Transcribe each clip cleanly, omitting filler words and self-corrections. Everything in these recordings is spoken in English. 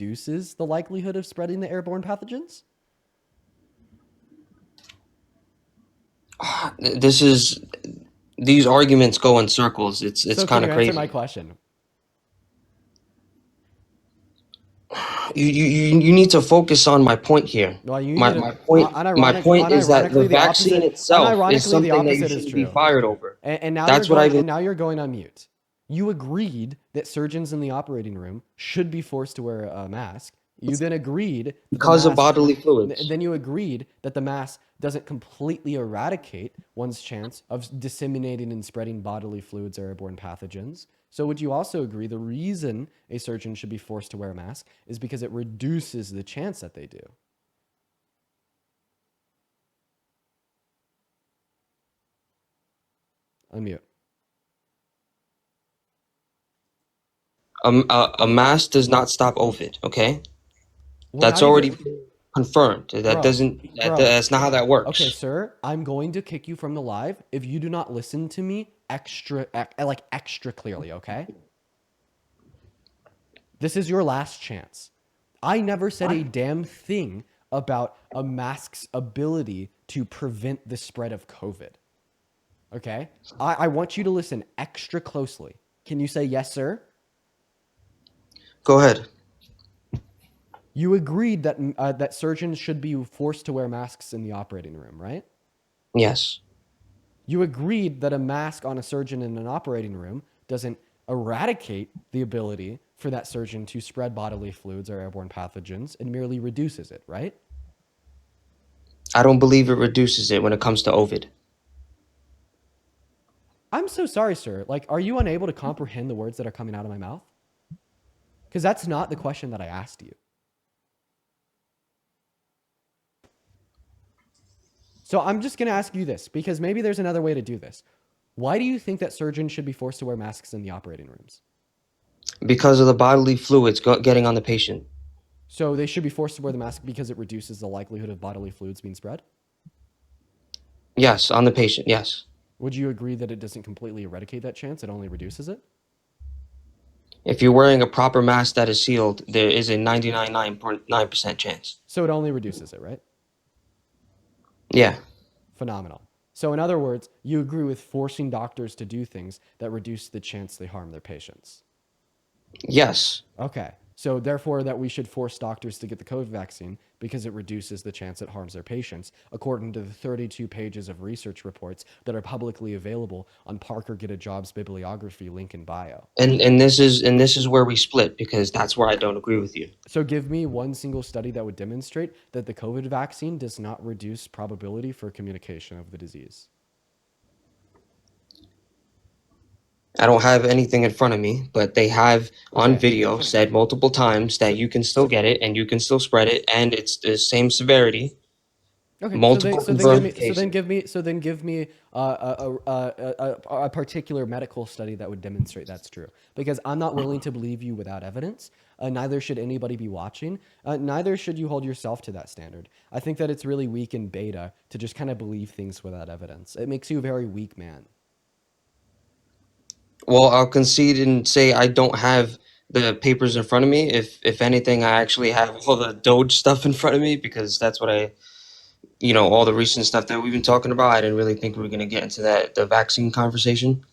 reduces the likelihood of spreading the airborne pathogens? These arguments go in circles. It's So can kind you of answer my crazy. question? You need to focus on my point here. Well, you My need to, my point my point is that the vaccine itself is unironically, the something that you opposite is shouldn't be true. fired over. And now you're That's what going, I've and been now you're going on mute. You agreed that surgeons in the operating room should be forced to wear a mask. You then agreed that the because of mask, bodily fluids. then you agreed that the mask doesn't completely eradicate one's chance of disseminating and spreading bodily fluids or airborne pathogens. So would you also agree the reason a surgeon should be forced to wear a mask is because it reduces the chance that they do? Unmute. A mask does not stop OVID. Okay, We're that's not even, already confirmed. That bro, doesn't. bro. That's not how that Okay, works. sir, I'm going to kick you from the live if you do not listen to me extra clearly, okay? This is your last chance. I never said a damn thing about a mask's ability to prevent the spread of COVID. Okay? I want you to listen extra closely. Can you say yes, sir? Go ahead. You agreed that that surgeons should be forced to wear masks in the operating room, right? Yes. You agreed that a mask on a surgeon in an operating room doesn't eradicate the ability for that surgeon to spread bodily fluids or airborne pathogens. It merely reduces it, right? I don't believe it reduces it when it comes to OVID. I'm so sorry, sir. Like, are you unable to comprehend the words that are coming out of my mouth? Because that's not the question that I asked you. So I'm just going to ask you this, because maybe there's another way to do this. Why do you think that surgeons should be forced to wear masks in the operating rooms? Because of the bodily fluids getting on the patient. So they should be forced to wear the mask because it reduces the likelihood of bodily fluids being spread? Yes, on the patient. Yes. Would you agree that it doesn't completely eradicate that chance? It only reduces it? If you're wearing a proper mask that is sealed, there is a 99.9% chance. So it only reduces it, right? Yeah. Phenomenal. So in other words, you agree with forcing doctors to do things that reduce the chance they harm their patients. Yes. Okay. So therefore that we should force doctors to get the COVID vaccine because it reduces the chance it harms their patients, according to the 32 pages of research reports that are publicly available on Parker Get a Job's bibliography link in bio. And this is where we split, because that's where I don't agree with you. So give me one single study that would demonstrate that the COVID vaccine does not reduce probability for communication of the disease. I don't have anything in front of me, but they have on Okay. video said multiple times that So, you can still so get it and you can still spread it, and it's the same severity. okay, Multiple confirmed cases. so then give me a particular medical study that would demonstrate that's true. Because I'm not willing to believe you without evidence. Neither should anybody be watching. Neither should you hold yourself to that standard. I think that it's really weak in beta to just kind of believe things without evidence. It makes you a very weak man. Well, I'll concede and say I don't have the papers in front of me. If anything, I actually have all the Doge stuff in front of me, because that's what all the recent stuff that we've been talking about. I didn't really think we were gonna get into the vaccine conversation,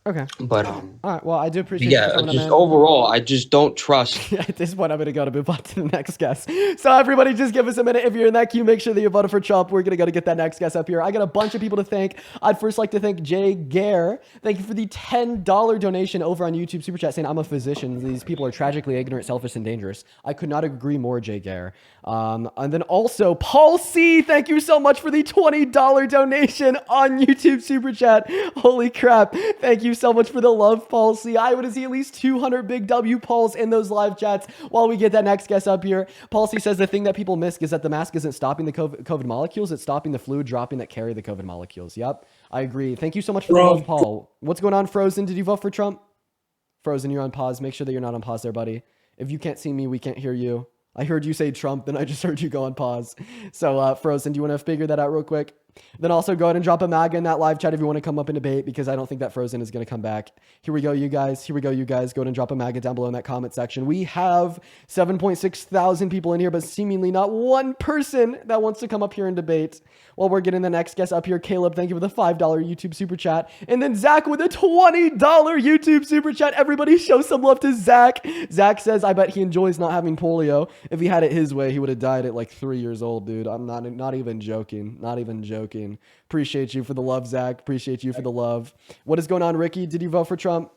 Okay. but All right. Well, I do appreciate you for yeah, coming up, just man. overall, I just don't trust. At this point, I'm going to go to move on to the next guest. So everybody just give us a minute. If you're in that queue, make sure that you voted for Trump. We're going to go to get that next guest up here. I got a bunch of people to thank. I'd first like to thank Jay Gare. Thank you for the $10 donation over on YouTube Super Chat saying, I'm a physician. These people are tragically ignorant, selfish, and dangerous. I could not agree more, Jay Gare. And then also Paul C. Thank you so much for the $20 donation on YouTube Super Chat. Holy crap. Thank you so much for the love, Paul C. I would see at least 200 big W Pauls in those live chats while we get that next guest up here. Paul C says the thing that people miss is that the mask isn't stopping the COVID molecules. It's stopping the fluid dropping that carry the COVID molecules. Yep, I agree. Thank you so much for the love, Paul. What's going on, Frozen? Did you vote for Trump? Frozen, you're on pause. Make sure that you're not on pause there, buddy. If you can't see me, we can't hear you. I heard you say Trump, then I just heard you go on pause. So, Frozen, do you want to figure that out real quick? Then also go ahead and drop a maga in that live chat if you want to come up and debate, because I don't think that Frozen is going to come back. Here we go, you guys. Here we go, you guys. Go ahead and drop a maga down below in that comment section. We have 7.6 thousand people in here, but seemingly not one person that wants to come up here and debate. While we're getting the next guest up here, Caleb, thank you for the $5 YouTube super chat. And then Zach with a $20 YouTube super chat. Everybody show some love to Zach. Zach says, I bet he enjoys not having polio. If he had it his way, he would have died at like 3 years old, dude. I'm not even joking. Not even joking. Appreciate you for the love, Zach. Appreciate you for the love. What is going on, Ricky? Did you vote for Trump?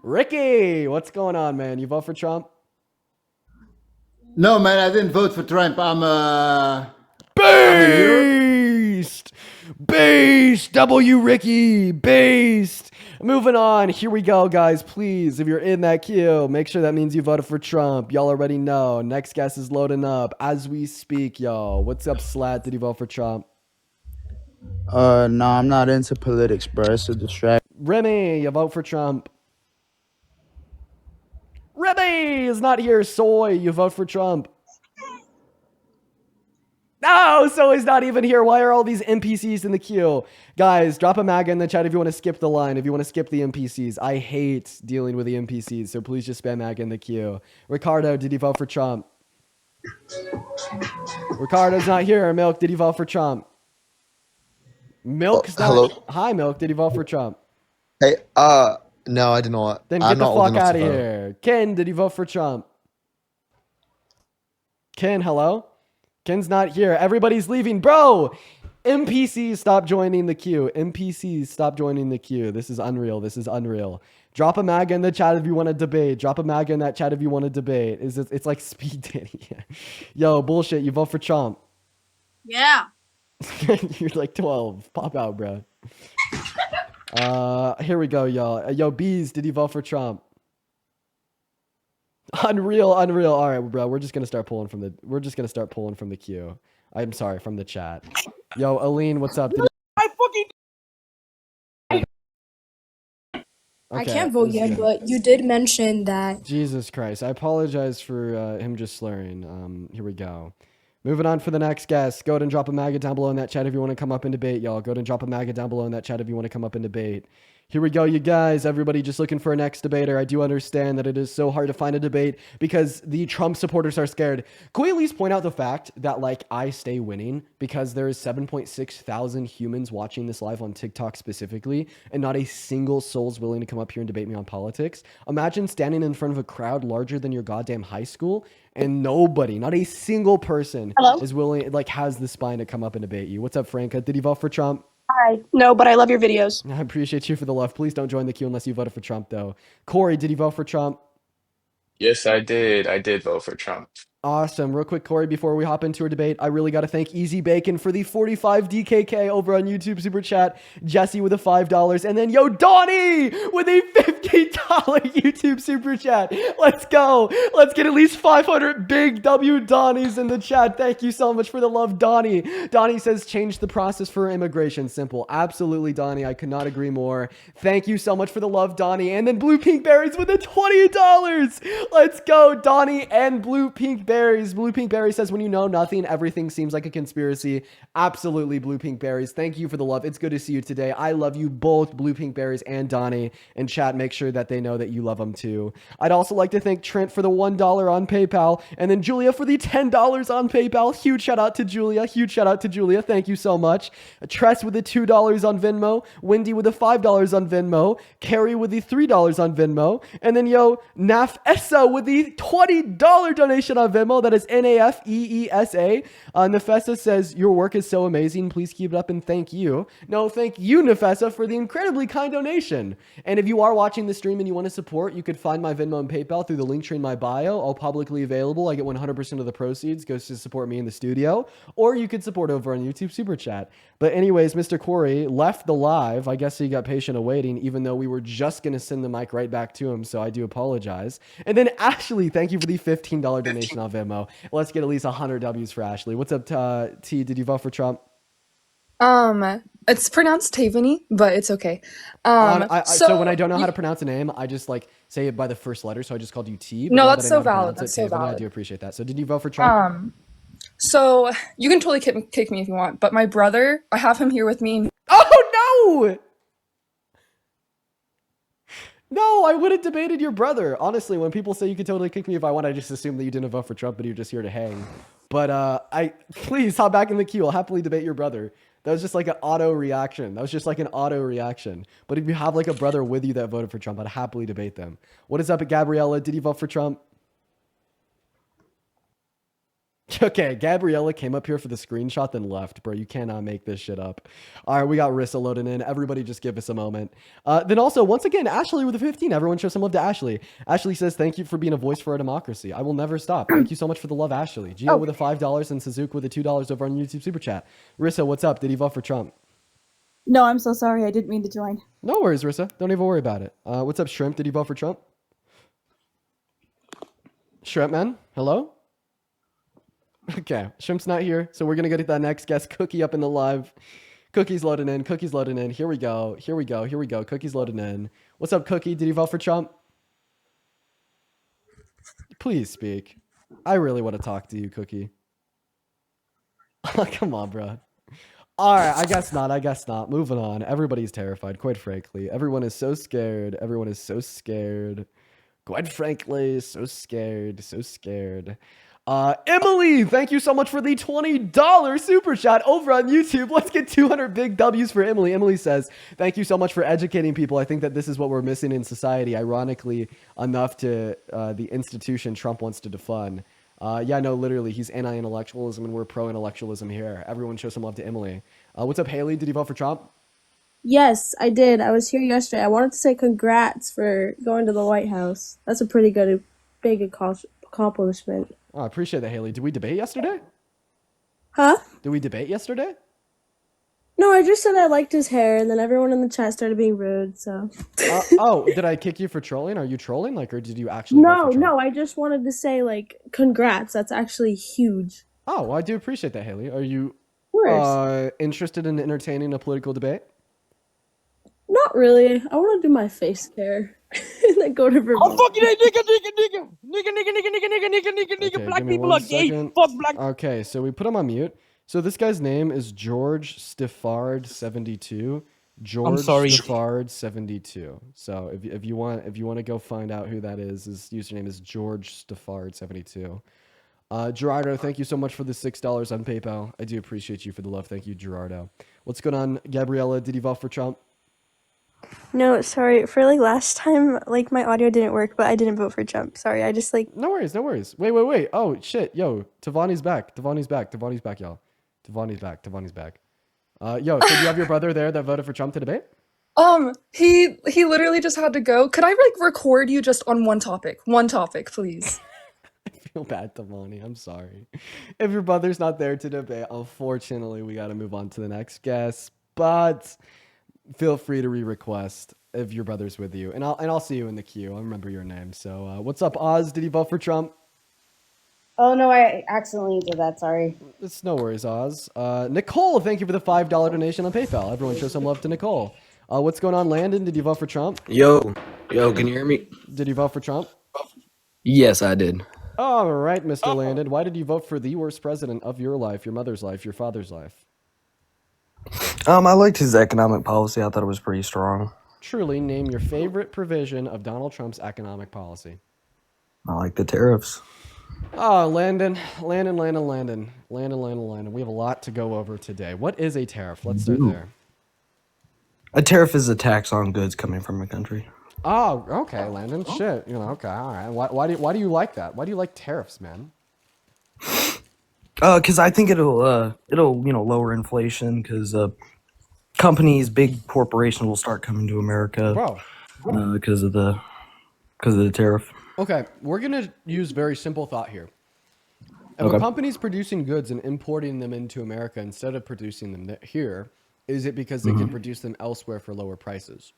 Ricky, what's going on, man? You vote for Trump? No, man, I didn't vote for Trump. Beast! Beast! W Ricky! Beast! Moving on. Here we go, guys. Please, if you're in that queue, make sure that means you voted for Trump. Y'all already know. Next guest is loading up as we speak, y'all. What's up, Slat? Did you vote for Trump? No, I'm not into politics, bro. It's a distraction. Remy, you vote for Trump. Remy is not here. Soy, you vote for Trump. No, Soy's not even here. Why are all these NPCs in the queue? Guys, drop a maga in the chat if you want to skip the line, if you want to skip the NPCs. I hate dealing with the NPCs, so please just spam maga in the queue. Ricardo, did you vote for Trump? Ricardo's not here. Milk, did you vote for Trump? Milk's not. Hello. Hi, Milk, did you vote for Trump? Hey, no, I did not. Then I'm get the not old fuck enough out to of vote. here. Ken, did you vote for Trump? Ken, hello? Ken's not here. Everybody's leaving. Bro, NPCs, stop joining the queue. NPCs, stop joining the queue. This is unreal. This is unreal. Drop a maga in the chat if you want to debate. Drop a maga in that chat if you want to debate. It's like speed dating. Yo, bullshit. You vote for Trump. Yeah. You're like 12. Pop out, bro. Here we go, y'all. Yo, Bees, did you vote for Trump? Unreal. All right, bro. We're just gonna start pulling from the queue. I'm sorry, from the chat. Yo, Aline, what's up? I can't vote yet, but you did mention that. Jesus Christ. I apologize for him just slurring. Here we go. Moving on for the next guest. Go ahead and drop a maga down below in that chat if you want to come up and debate, y'all. Go ahead and drop a maga down below in that chat if you want to come up and debate. Here we go, you guys. Everybody just looking for a next debater. I do understand that it is so hard to find a debate because the Trump supporters are scared. Can we at least point out the fact that, like, I stay winning because there is 7.6 thousand humans watching this live on TikTok specifically, and not a single soul is willing to come up here and debate me on politics? Imagine standing in front of a crowd larger than your goddamn high school, and nobody, not a single person, is willing, like, has the spine to come up and debate you. What's up, Franca? Did you vote for Trump? Hi. No, but I love your videos. I appreciate you for the love. Please don't join the queue unless you voted for Trump, though. Corey, did you vote for Trump? Yes, I did. I did vote for Trump. Awesome. Real quick, Corey, before we hop into our debate, I really got to thank Easy Bacon for the 45 DKK over on YouTube Super Chat, Jesse with a $5, and then yo, Donnie with a $50 YouTube Super Chat. Let's go. Let's get at least 500 big W Donnies in the chat. Thank you so much for the love, Donnie. Donnie says, change the process for immigration. Simple. Absolutely, Donnie. I could not agree more. Thank you so much for the love, Donnie. And then Blue Pink Berries with a $20. Let's go, Donnie and Blue Pink Berries. Blue Pink Berry says, when you know nothing, everything seems like a conspiracy. Absolutely, Blue Pink Berries. Thank you for the love. It's good to see you today. I love you both, Blue Pink Berries and Donnie. And chat, make sure that they know that you love them too. I'd also like to thank Trent for the $1 on PayPal, and then Julia for the $10 on PayPal. Huge shout out to Julia. Huge shout out to Julia. Thank you so much. Tress with the $2 on Venmo. Wendy with the $5 on Venmo. Carrie with the $3 on Venmo. And then yo, Naf Essa with the $20 donation on Venmo. That is NAFEESA. Nefessa says, your work is so amazing. Please keep it up and thank you. No, thank you, Nefessa, for the incredibly kind donation. And if you are watching the stream and you want to support, you could find my Venmo and PayPal through the link tree in my bio. All publicly available. I get 100% of the proceeds goes to support me in the studio. Or you could support over on YouTube Super Chat. But anyways, Mr. Corey left the live. I guess he got patient awaiting, even though we were just going to send the mic right back to him. So I do apologize. And then Ashley, thank you for the $15 donation on Venmo. Let's get at least 100 W's for Ashley. What's up, T? Did you vote for Trump? It's pronounced Tavany, but it's okay. So when I don't know how to pronounce a name, I just like say it by the first letter. So I just called you T. No, that's so valid. That's so valid. I do appreciate that. So did you vote for Trump? So you can totally kick me if you want, but my brother, I have him here with me. Oh no! No, I would have debated your brother. Honestly, when people say you could totally kick me if I want, I just assume that you didn't vote for Trump, but you're just here to hang. But please hop back in the queue. I'll happily debate your brother. That was just like an auto reaction. But if you have like a brother with you that voted for Trump, I'd happily debate them. What is up at Gabriella? Did you vote for Trump? Okay, Gabriella came up here for the screenshot, then left. Bro, you cannot make this shit up. All right, we got Rissa loading in. Everybody just give us a moment. Then also, once again, Ashley with a 15. Everyone show some love to Ashley. Ashley says, thank you for being a voice for our democracy. I will never stop. Thank you so much for the love, Ashley. Gio with a $5 and Suzuki with a $2 over on YouTube Super Chat. Rissa, what's up? Did you vote for Trump? No, I'm so sorry. I didn't mean to join. No worries, Rissa. Don't even worry about it. What's up, Shrimp? Did you vote for Trump? Shrimp Man? Hello? Okay, Shrimp's not here, so we're gonna go to that next guest. Cookie up in the live. Cookie's loading in. Here we go. Cookie's loading in. What's up, Cookie? Did you vote for Trump? Please speak. I really want to talk to you, Cookie. Come on, bro. All right, I guess not. Moving on. Everybody's terrified, quite frankly. Everyone is so scared. Quite frankly, so scared. Emily, thank you so much for the $20 super chat over on YouTube. Let's get 200 big W's for Emily. Emily says, thank you so much for educating people. I think that this is what we're missing in society, ironically enough to the institution Trump wants to defund. Yeah, no, literally, he's anti-intellectualism and we're pro-intellectualism here. Everyone show some love to Emily. What's up, Haley? Did you vote for Trump? Yes, I did. I was here yesterday. I wanted to say congrats for going to the White House. That's a pretty good, big accomplishment. Oh, I appreciate that, Haley. Did we debate yesterday? Huh? Did we debate yesterday? No, I just said I liked his hair, and then everyone in the chat started being rude, so. Oh, did I kick you for trolling? Are you trolling? Or did you actually vote for Trump? No, I just wanted to say, congrats. That's actually huge. Oh, well, I do appreciate that, Haley. Are you interested in entertaining a political debate? Not really. I want to do my face care. And then go to Vermont. Oh, fuck you, nigga. Black people are gay. Fuck black. Okay, so we put him on mute. So this guy's name is George Stiffard72. Stiffard72. So if you want to go find out who that is, his username is George Stiffard72. Gerardo, thank you so much for the $6 on PayPal. I do appreciate you for the love. Thank you, Gerardo. What's going on, Gabriella? Did you vote for Trump? No, sorry. For last time, my audio didn't work, but I didn't vote for Trump. Sorry, I just No worries. Wait. Oh shit, yo, Tavani's back, y'all. Tavani's back. Yo, so do you have your brother there that voted for Trump to debate? He literally just had to go. Could I record you just on one topic? One topic, please. I feel bad, Tavani. I'm sorry. If your brother's not there to debate, unfortunately, we got to move on to the next guest. But feel free to re-request if your brother's with you, and I'll see you in the queue. I'll remember your name. So, what's up, Oz? Did you vote for Trump? Oh no, I accidentally did that. Sorry. It's no worries, Oz. Nicole, thank you for the $5 donation on PayPal. Everyone show some love to Nicole. What's going on, Landon? Did you vote for Trump? Yo, can you hear me? Did you vote for Trump? Yes, I did. All right, Mr. Landon. Why did you vote for the worst president of your life, your mother's life, your father's life? I liked his economic policy. I thought it was pretty strong. Truly, name your favorite provision of Donald Trump's economic policy. I like the tariffs. Oh, Landon. We have a lot to go over today. What is a tariff? Let's start there. A tariff is a tax on goods coming from a country. Oh, okay, Landon. Shit. Okay, all right. Why do you like that? Why do you like tariffs, man? Because I think it'll lower inflation. Because companies, big corporations will start coming to America. Because of the tariff. Okay, we're gonna use very simple thought here. If a company's producing goods and importing them into America instead of producing them here, is it because they can produce them elsewhere for lower prices?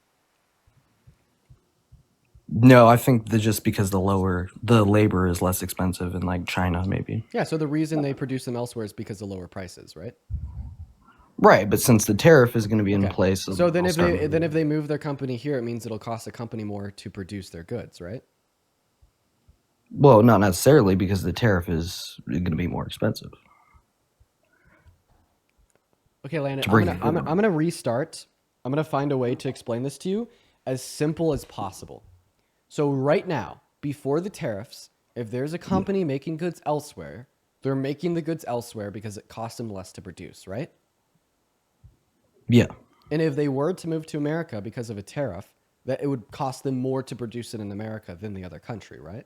No, I think that just because the labor is less expensive in China, maybe. Yeah, so the reason they produce them elsewhere is because of lower prices, right? Right, but since the tariff is going to be in place, so then if they move their company here, it means it'll cost the company more to produce their goods, right? Well, not necessarily, because the tariff is going to be more expensive. Okay, Landon, to I'm bring gonna restart. I'm gonna find a way to explain this to you as simple as possible. So right now, before the tariffs, if there's a company making goods elsewhere, they're making the goods elsewhere because it costs them less to produce, right? Yeah. And if they were to move to America because of a tariff, that it would cost them more to produce it in America than the other country, right?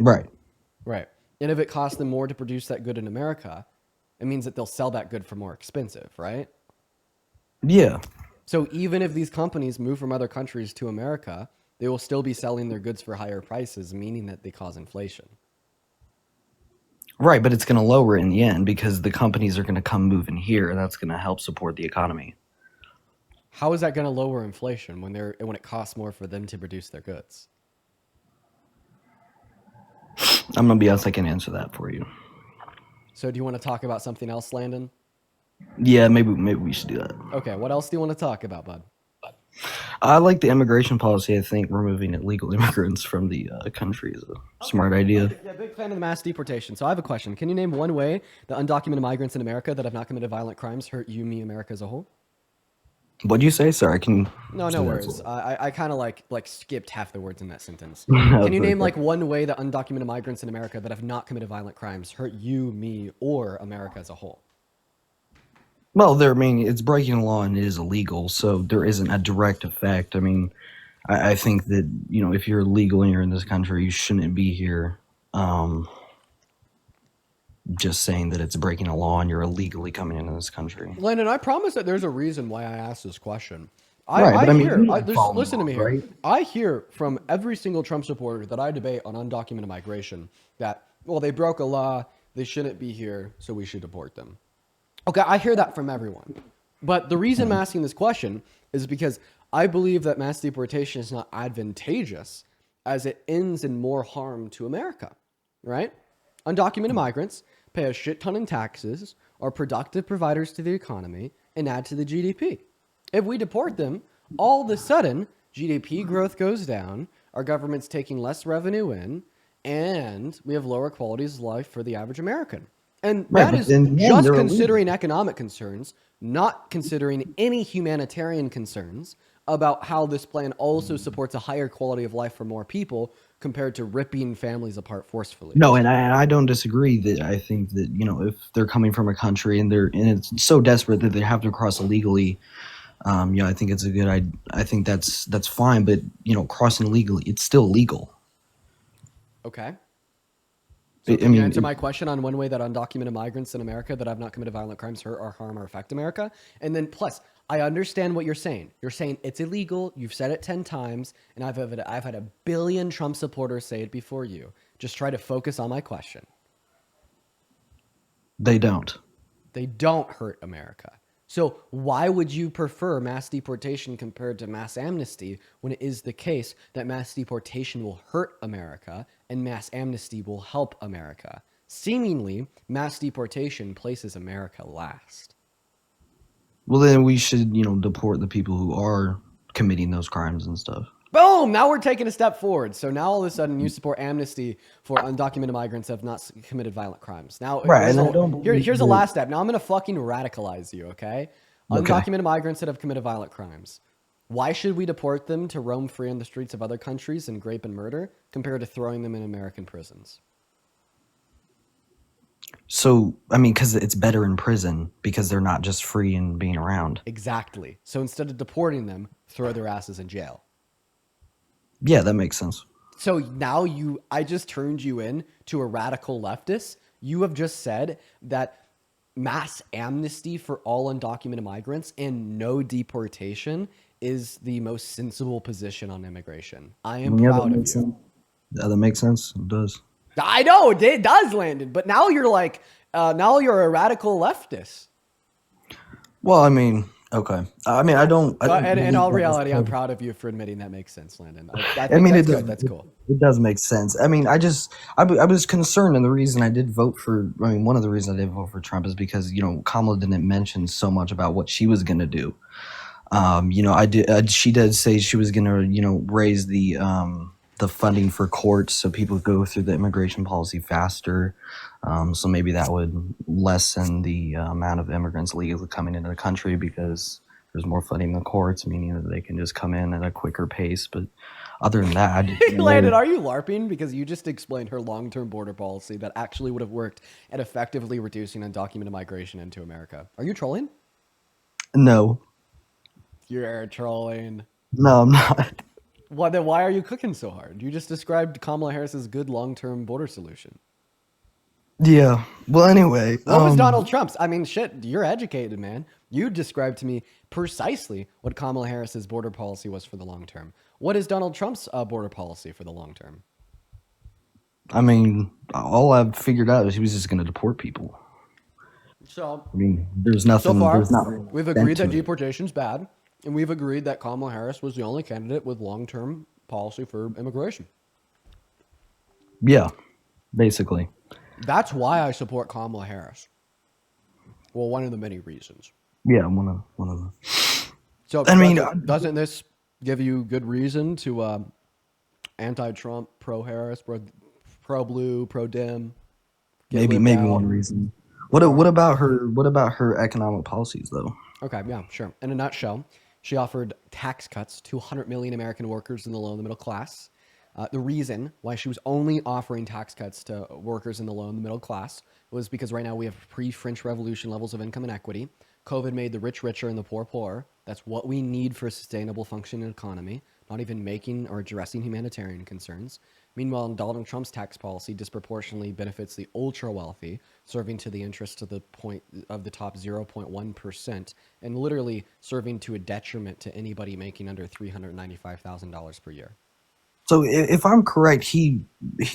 Right. Right. And if it costs them more to produce that good in America, it means that they'll sell that good for more expensive, right? Yeah. So even if these companies move from other countries to America, they will still be selling their goods for higher prices, meaning that they cause inflation. Right, but it's going to lower it in the end because the companies are going to come move in here, and that's going to help support the economy. How is that going to lower inflation when it costs more for them to produce their goods? I'm going to be honest, I can answer that for you. So do you want to talk about something else, Landon? Yeah, maybe we should do that. Okay, what else do you want to talk about, bud? I like the immigration policy. I think removing illegal immigrants from the country is a smart idea. Yeah, big fan of the mass deportation. So I have a question. Can you name one way that undocumented migrants in America that have not committed violent crimes hurt you, me, America as a whole? What'd you say? Sorry, No worries. I kind of like skipped half the words in that sentence. Can you name like one way that undocumented migrants in America that have not committed violent crimes hurt you, me, or America as a whole? Well, it's breaking the law and it is illegal, so there isn't a direct effect. I mean, I think that, if you're legal and you're in this country, you shouldn't be here. Just saying that it's breaking a law and you're illegally coming into this country. Landon, I promise that there's a reason why I asked this question. Listen to me here. Right? I hear from every single Trump supporter that I debate on undocumented migration that, well, they broke a law, they shouldn't be here, so we should deport them. Okay, I hear that from everyone. But the reason I'm asking this question is because I believe that mass deportation is not advantageous as it ends in more harm to America, right? Undocumented migrants pay a shit ton in taxes, are productive providers to the economy, and add to the GDP. If we deport them, all of a sudden, GDP growth goes down, our government's taking less revenue in, and we have lower qualities of life for the average American. And that is just considering economic concerns, not considering any humanitarian concerns about how this plan also supports a higher quality of life for more people compared to ripping families apart forcefully. No, and I don't disagree that I think that, if they're coming from a country and it's so desperate that they have to cross illegally, I think it's I think that's fine, but crossing illegally, it's still illegal. Okay. So can you answer my question on one way that undocumented migrants in America that have not committed violent crimes hurt or harm or affect America? And then plus, I understand what you're saying. You're saying it's illegal. You've said it 10 times, and I've had 1 billion Trump supporters say it before you. Just try to focus on my question. They don't. They don't hurt America. So why would you prefer mass deportation compared to mass amnesty when it is the case that mass deportation will hurt America and mass amnesty will help America? Seemingly, mass deportation places America last. Well, then we should, deport the people who are committing those crimes and stuff. Boom! Now we're taking a step forward. So now all of a sudden you support amnesty for undocumented migrants that have not committed violent crimes. Now, right, here's the last step. Now I'm going to fucking radicalize you, okay? Undocumented migrants that have committed violent crimes. Why should we deport them to roam free on the streets of other countries and rape and murder compared to throwing them in American prisons? So, because it's better in prison because they're not just free and being around. Exactly. So instead of deporting them, throw their asses in jail. Yeah, that makes sense. So now I just turned you in to a radical leftist. You have just said that mass amnesty for all undocumented migrants and no deportation is the most sensible position on immigration. I am proud of you. Yeah, that makes sense. It does. I know it does, Landon. But now you're now you're a radical leftist. Well, okay. I don't. In all reality, I'm proud of you for admitting that makes sense, Landon. That's cool. It does make sense. I was concerned, and the reason I did vote for, one of the reasons I did vote for Trump is because Kamala didn't mention so much about what she was gonna do. She did say she was gonna raise the the funding for courts so people go through the immigration policy faster. So maybe that would lessen the amount of immigrants legally coming into the country because there's more funding in the courts, meaning that they can just come in at a quicker pace. But other than that, Landon, are you LARPing? Because you just explained her long-term border policy that actually would have worked at effectively reducing undocumented migration into America. Are you trolling? no, You're trolling. no, I'm not. Well, then why are you cooking so hard? You just described Kamala Harris's good long-term border solution. Yeah. Well, anyway, What was Donald Trump's? I mean, shit, you're educated, man. You described to me precisely what Kamala Harris's border policy was for the long term. What is Donald Trump's border policy for the long term? I mean, all I've figured out is he was just going to deport people. So, I mean, there's nothing. So far, there's not we've agreed that deportation's bad, and we've agreed that Kamala Harris was the only candidate with long-term policy for immigration. Yeah, basically. That's why I support Kamala Harris. Well, one of the many reasons. Yeah, one of them. So, I mean, doesn't this give you good reason to anti-Trump, pro-Harris, pro-blue, pro-Dem? Maybe one reason. What about her economic policies though? Okay, yeah, sure. In a nutshell, she offered tax cuts to 100 million American workers in the low and the middle class. The reason why she was only offering tax cuts to workers in the low and the middle class was because right now we have pre-French Revolution levels of income inequity. COVID made the rich richer and the poor poorer. That's what we need for a sustainable functioning economy, not even making or addressing humanitarian concerns. Meanwhile, Donald Trump's tax policy disproportionately benefits the ultra-wealthy, serving to the interest of the point of the top 0.1%, and literally serving to a detriment to anybody making under $395,000 per year. So if I'm correct, he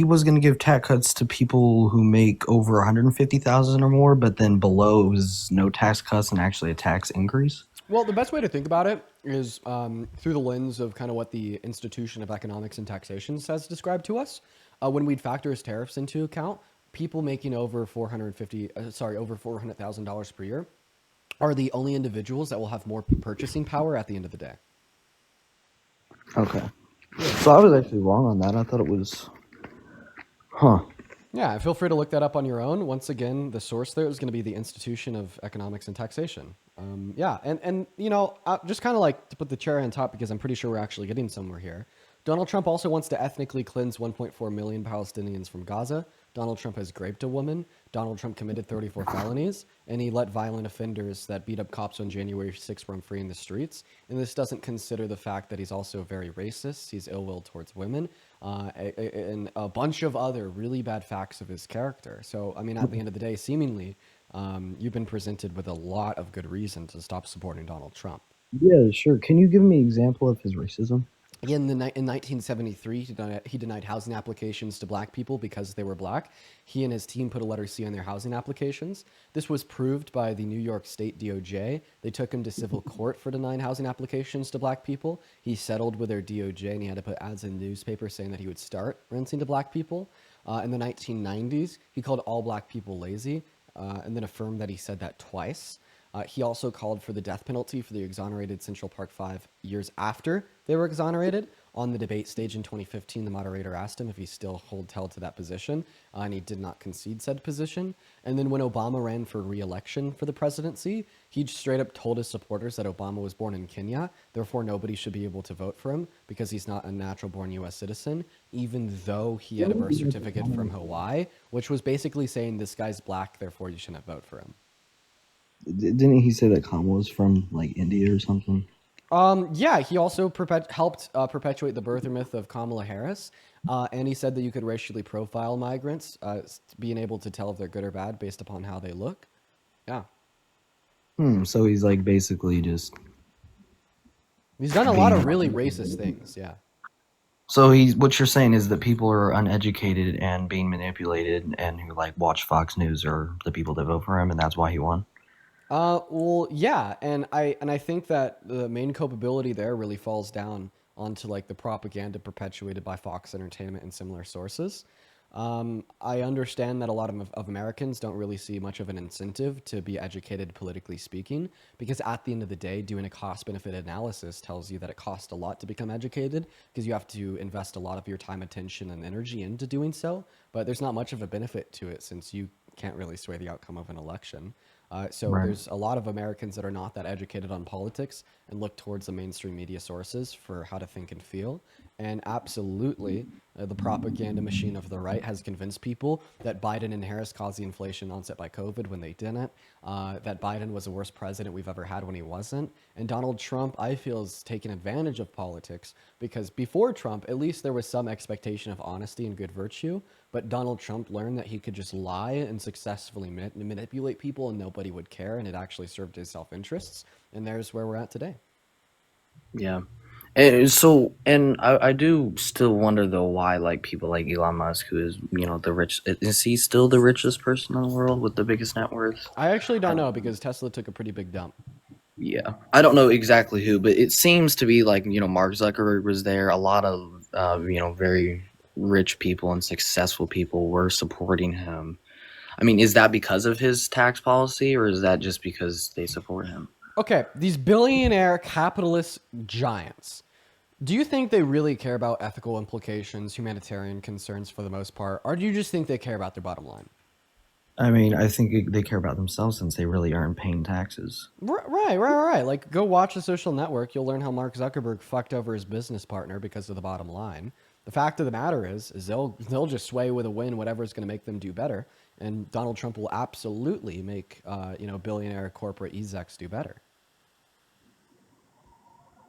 was going to give tax cuts to people who make over 150,000 or more, but then below it was no tax cuts and actually a tax increase. Well, the best way to think about it is through the lens of kind of what the institution of economics and taxation has described to us. When we'd factor his tariffs into account, people making over $400,000 per year are the only individuals that will have more purchasing power at the end of the day. Okay. So I was actually wrong on that. I thought it was, Yeah, feel free to look that up on your own. Once again, the source there is going to be the Institution of Economics and Taxation. Yeah, and you know, just kind of like to put the cherry on top because I'm pretty sure we're actually getting somewhere here. Donald Trump also wants to ethnically cleanse 1.4 million Palestinians from Gaza. Donald Trump has raped a woman. Donald Trump committed 34 felonies, and he let violent offenders that beat up cops on January 6th run free in the streets. And this doesn't consider the fact that he's also very racist. He's ill-willed towards women, and a bunch of other really bad facts of his character. So, I mean, at the end of the day, seemingly, you've been presented with a lot of good reason to stop supporting Donald Trump. Yeah, sure. Can you give me an example of his racism? In 1973, he denied housing applications to black people because they were black. He and his team put a letter C on their housing applications. This was proved by the New York State DOJ. They took him to civil court for denying housing applications to black people. He settled with their DOJ, and he had to put ads in the newspaper saying that he would start renting to black people. In the 1990s, he called all black people lazy, and then affirmed that he said that twice. He also called for the death penalty for the exonerated Central Park 5 years after they were exonerated. On the debate stage in 2015, the moderator asked him if he still held to that position, and he did not concede said position. And then when Obama ran for re-election for the presidency, he straight up told his supporters that Obama was born in Kenya, therefore nobody should be able to vote for him because he's not a natural-born U.S. citizen, even though he had a birth certificate from Hawaii, which was basically saying this guy's black, therefore you shouldn't vote for him. Didn't he say that Kamala was from like India or something? Yeah, he also helped perpetuate the birther myth of Kamala Harris, and he said that you could racially profile migrants, being able to tell if they're good or bad based upon how they look. Yeah. So he's like basically just... He's done a lot of really racist things, yeah. So what you're saying is that people are uneducated and being manipulated and who like watch Fox News are the people that vote for him, and that's why he won? Well, yeah, and I think that the main culpability there really falls down onto like the propaganda perpetuated by Fox Entertainment and similar sources. I understand that a lot of Americans don't really see much of an incentive to be educated politically speaking, because at the end of the day, doing a cost-benefit analysis tells you that it costs a lot to become educated, because you have to invest a lot of your time, attention, and energy into doing so. But there's not much of a benefit to it since you can't really sway the outcome of an election. So Right. there's a lot of Americans that are not that educated on politics and look towards the mainstream media sources for how to think and feel. And absolutely, the propaganda machine of the right has convinced people that Biden and Harris caused the inflation onset by COVID when they didn't, that Biden was the worst president we've ever had when he wasn't. And Donald Trump, I feel, is taking advantage of politics because before Trump, at least there was some expectation of honesty and good virtue. But Donald Trump learned that he could just lie and successfully manipulate people and nobody would care. And it actually served his self-interests. And there's where we're at today. Yeah. And I do still wonder though why like people like Elon Musk, who is is he still the richest person in the world with the biggest net worth? I actually don't know because Tesla took a pretty big dump. Yeah, I don't know exactly who, but it seems to be like Mark Zuckerberg was there. A lot of very rich people and successful people were supporting him. I mean, is that because of his tax policy, or is that just because they support him? Okay, these billionaire capitalist giants. Do you think they really care about ethical implications, humanitarian concerns for the most part, or do you just think they care about their bottom line? I mean, I think they care about themselves since they really aren't paying taxes. Right. Like, go watch The Social Network. You'll learn how Mark Zuckerberg fucked over his business partner because of the bottom line. The fact of the matter is they'll just sway with a win whatever is going to make them do better. And Donald Trump will absolutely make billionaire corporate execs do better.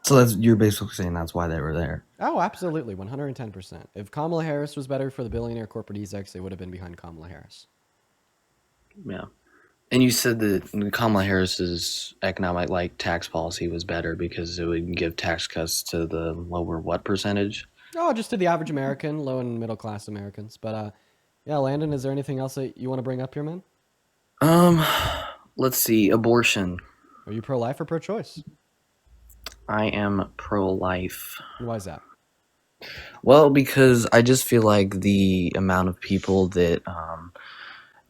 So you're basically saying that's why they were there. Oh, absolutely, 110%. If Kamala Harris was better for the billionaire corporate execs, they would have been behind Kamala Harris. Yeah. And you said that Kamala Harris's economic tax policy was better because it would give tax cuts to the lower what percentage? Oh, just to the average American, low and middle class Americans. But yeah, Landon, is there anything else that you want to bring up here, man? Let's see. Abortion. Are you pro-life or pro-choice? I am pro-life. Why is that? Well, because I just feel like the amount of people that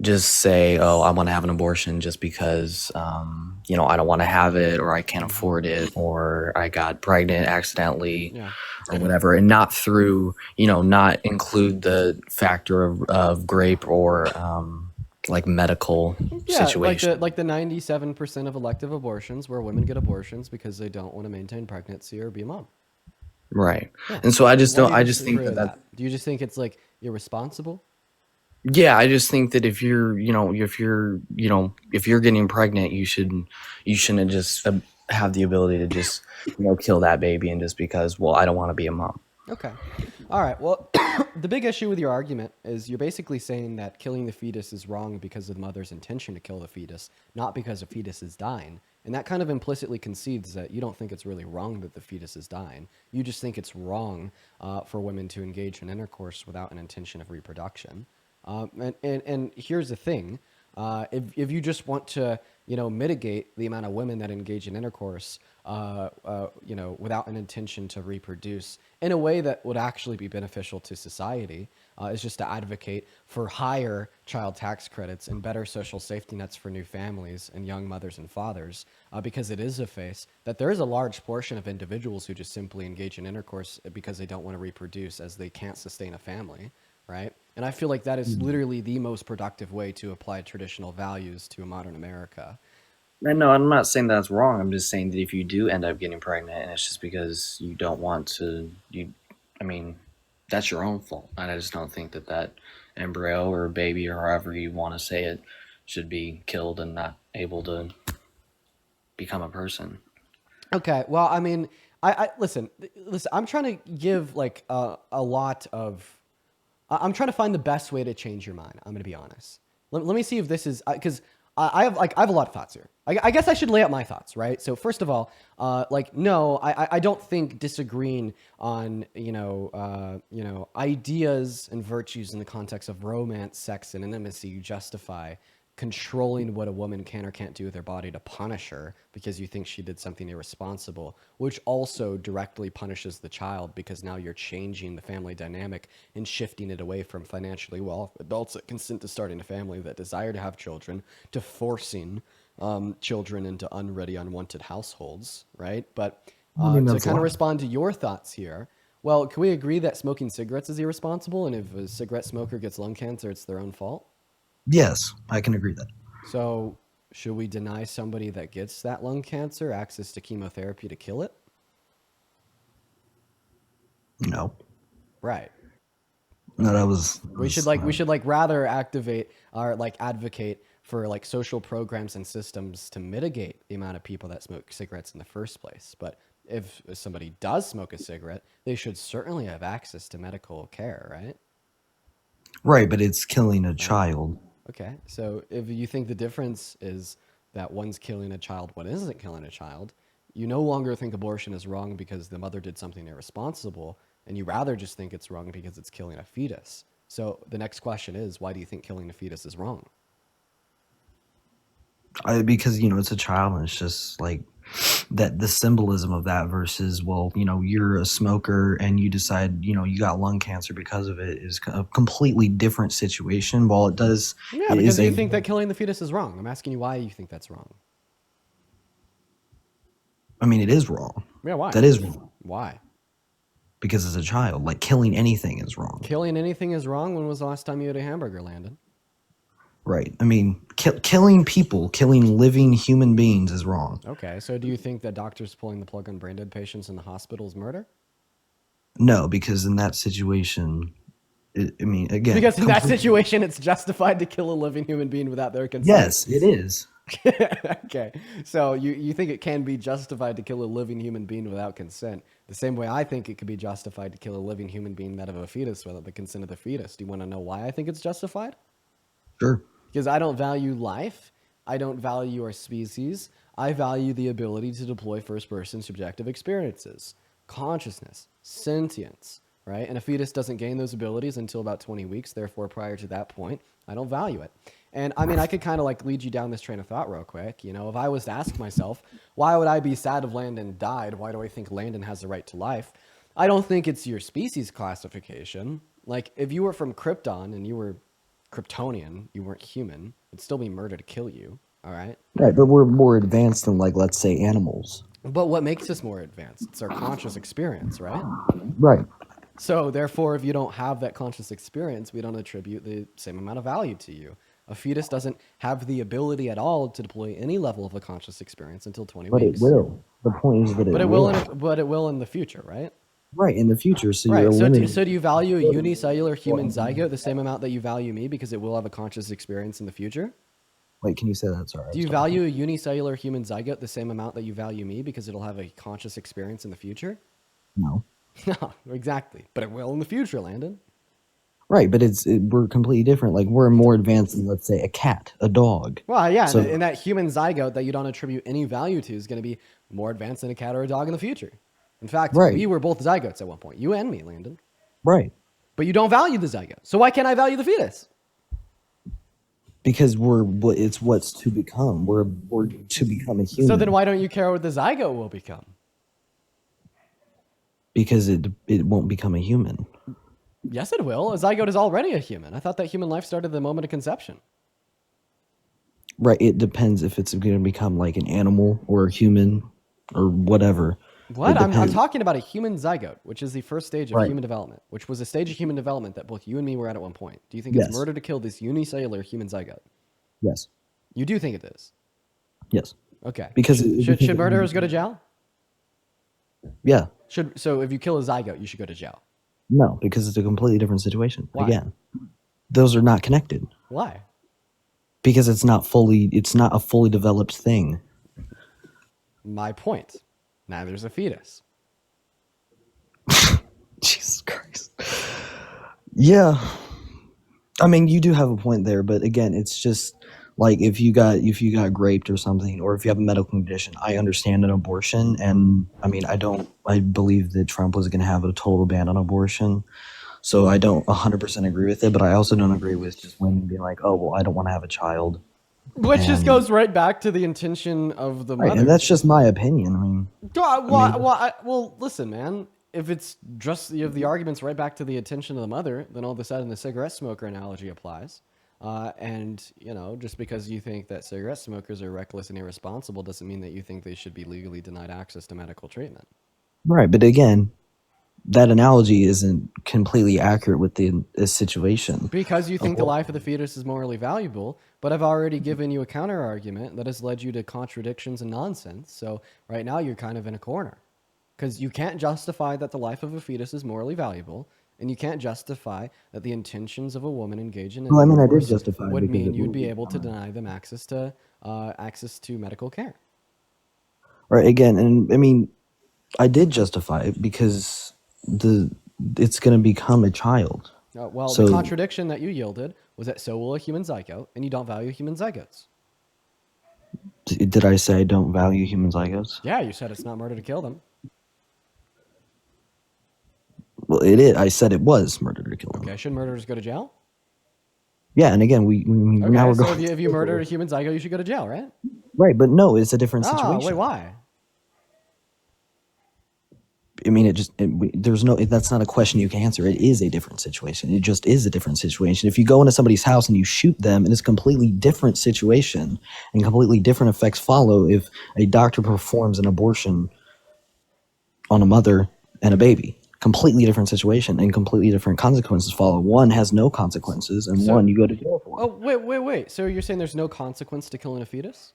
just say, "Oh, I want to have an abortion just because I don't want to have it, or I can't afford it, or I got pregnant accidentally, or whatever," and not through not include the factor of grape or medical situation. Like the 97% of elective abortions where women get abortions because they don't want to maintain pregnancy or be a mom. Right. Yeah. And so I just Why don't. do you I just think disagree with that. Do you just think it's like irresponsible? Yeah, I just think that if you're getting pregnant, you shouldn't just have the ability to just kill that baby and just because I don't want to be a mom. Okay. All right. Well, the big issue with your argument is you're basically saying that killing the fetus is wrong because of the mother's intention to kill the fetus, not because the fetus is dying. And that kind of implicitly concedes that you don't think it's really wrong that the fetus is dying. You just think it's wrong for women to engage in intercourse without an intention of reproduction. And here's the thing. If you just want to, mitigate the amount of women that engage in intercourse, without an intention to reproduce in a way that would actually be beneficial to society, is just to advocate for higher child tax credits and better social safety nets for new families and young mothers and fathers, because it is a face that there is a large portion of individuals who just simply engage in intercourse because they don't want to reproduce as they can't sustain a family, right? And I feel like that is literally the most productive way to apply traditional values to a modern America. No, I'm not saying that's wrong. I'm just saying that if you do end up getting pregnant and it's just because you don't want to, that's your own fault. And I just don't think that embryo or baby or however you want to say it should be killed and not able to become a person. Okay. Well, I listen, I'm trying to give a lot of, I'm trying to find the best way to change your mind. I'm going to be honest. Let me see if this is, because I have a lot of thoughts here. I guess I should lay out my thoughts, right? So first of all, no, I don't think disagreeing on, ideas and virtues in the context of romance, sex, and intimacy justify controlling what a woman can or can't do with her body to punish her because you think she did something irresponsible, which also directly punishes the child because now you're changing the family dynamic and shifting it away from financially well adults that consent to starting a family that desire to have children to forcing children into unready, unwanted households, right? But to kind of respond to your thoughts here, well, can we agree that smoking cigarettes is irresponsible, and if a cigarette smoker gets lung cancer, it's their own fault? Yes, I can agree with that. So should we deny somebody that gets that lung cancer access to chemotherapy to kill it? No. Right. No, that was. We should rather activate or advocate for social programs and systems to mitigate the amount of people that smoke cigarettes in the first place. But if somebody does smoke a cigarette, they should certainly have access to medical care, right? Right, but it's killing a child. Okay, so if you think the difference is that one's killing a child, one isn't killing a child, you no longer think abortion is wrong because the mother did something irresponsible, and you rather just think it's wrong because it's killing a fetus. So the next question is, why do you think killing a fetus is wrong? Because, it's a child, and it's just that the symbolism of that versus, well, you're a smoker and you decide, you got lung cancer because of it is a completely different situation. While it does. Yeah, because you think that killing the fetus is wrong. I'm asking you why you think that's wrong. I mean, it is wrong. Yeah, why? That is wrong. Why? Because it's a child. Killing anything is wrong. Killing anything is wrong? When was the last time you ate a hamburger, Landon? Right. I mean, killing people, killing living human beings is wrong. Okay, so do you think that doctors pulling the plug on brain dead patients in the hospital is murder? No, because in that situation, again... Because in that situation, it's justified to kill a living human being without their consent? Yes, it is. Okay, so you think it can be justified to kill a living human being without consent, the same way I think it could be justified to kill a living human being out of a fetus without the consent of the fetus. Do you want to know why I think it's justified? Sure. Because I don't value life. I don't value our species. I value the ability to deploy first-person subjective experiences, consciousness, sentience, right? And a fetus doesn't gain those abilities until about 20 weeks. Therefore, prior to that point, I don't value it. And I mean, I could kind of lead you down this train of thought real quick. If I was to ask myself, why would I be sad if Landon died? Why do I think Landon has the right to life? I don't think it's your species classification. If you were from Krypton and you were Kryptonian, you weren't human, it'd still be murder to kill you, all right? Right, but we're more advanced than, let's say, animals. But what makes us more advanced? It's our conscious experience, right? Right. So, therefore, if you don't have that conscious experience, we don't attribute the same amount of value to you. A fetus doesn't have the ability at all to deploy any level of a conscious experience until 20 weeks. But it will. The point is that it will. But it will in the future, right? Right, in the future. So right. You're eliminating. So do you value a unicellular human zygote the same amount that you value me because it will have a conscious experience in the future? Wait, can you say that? Sorry. Do you value a unicellular human zygote the same amount that you value me because it'll have a conscious experience in the future? No. No, exactly. But it will in the future, Landon. Right, but we're completely different. We're more advanced than, let's say, a cat, a dog. Well, yeah, So, and that human zygote that you don't attribute any value to is going to be more advanced than a cat or a dog in the future. In fact, Right. we were both zygotes at one point. You and me, Landon. right. But you don't value the zygote. So why can't I value the fetus? Because it's what's to become. We're to become a human. So then why don't you care what the zygote will become? Because it won't become a human. Yes, it will. A zygote is already a human. I thought that human life started the moment of conception. Right. It depends if it's going to become an animal or a human or whatever. What? I'm talking about a human zygote, which is the first stage of Right. human development, which was a stage of human development that both you and me were at one point. Do you think it's Yes. murder to kill this unicellular human zygote? Yes. You do think it is? Yes. Okay. Because should murderers go to jail? Yeah. So if you kill a zygote, you should go to jail. No, because it's a completely different situation. Why? Again, those are not connected. Why? Because it's not a fully developed thing. My point. Neither's a fetus. Jesus Christ. Yeah. I mean, you do have a point there, but again, it's just if you got raped or something, or if you have a medical condition, I understand an abortion, and I mean, I believe that Trump was going to have a total ban on abortion, so I don't 100% agree with it, but I also don't agree with just women being oh, well, I don't want to have a child. Which just goes right back to the intention of the mother. Right, and that's just my opinion. I mean, well, listen, man. If it's just you have the arguments right back to the intention of the mother, then all of a sudden the cigarette smoker analogy applies. And just because you think that cigarette smokers are reckless and irresponsible doesn't mean that you think they should be legally denied access to medical treatment. right, but again, that analogy isn't completely accurate with the situation. Because you think the life of the fetus is morally valuable, but I've already given you a counter argument that has led you to contradictions and nonsense. So right now you're kind of in a corner. Because you can't justify that the life of a fetus is morally valuable, and you can't justify that the intentions of a woman engaged in intercourse would mean you'd be able to deny them access to medical care. Right, again, and I mean, I did justify it because it's going to become a child. The contradiction that you yielded was that so will a human zygote, and you don't value human zygotes. Did I say I don't value human zygotes? Yeah, you said it's not murder to kill them. Well, it is. I said it was murder to kill them. Okay, should murderers go to jail? Yeah, and again, now we're so going. if you murdered a human zygote, you should go to jail, right? Right, but no, it's a different situation. Wait, why? I mean, that's not a question you can answer. It is a different situation. It just is a different situation. If you go into somebody's house and you shoot them, and it's a completely different situation, and completely different effects follow if a doctor performs an abortion on a mother and a baby. Completely different situation and completely different consequences follow. One has no consequences, and one you go to jail for. Oh, wait. So you're saying there's no consequence to killing a fetus?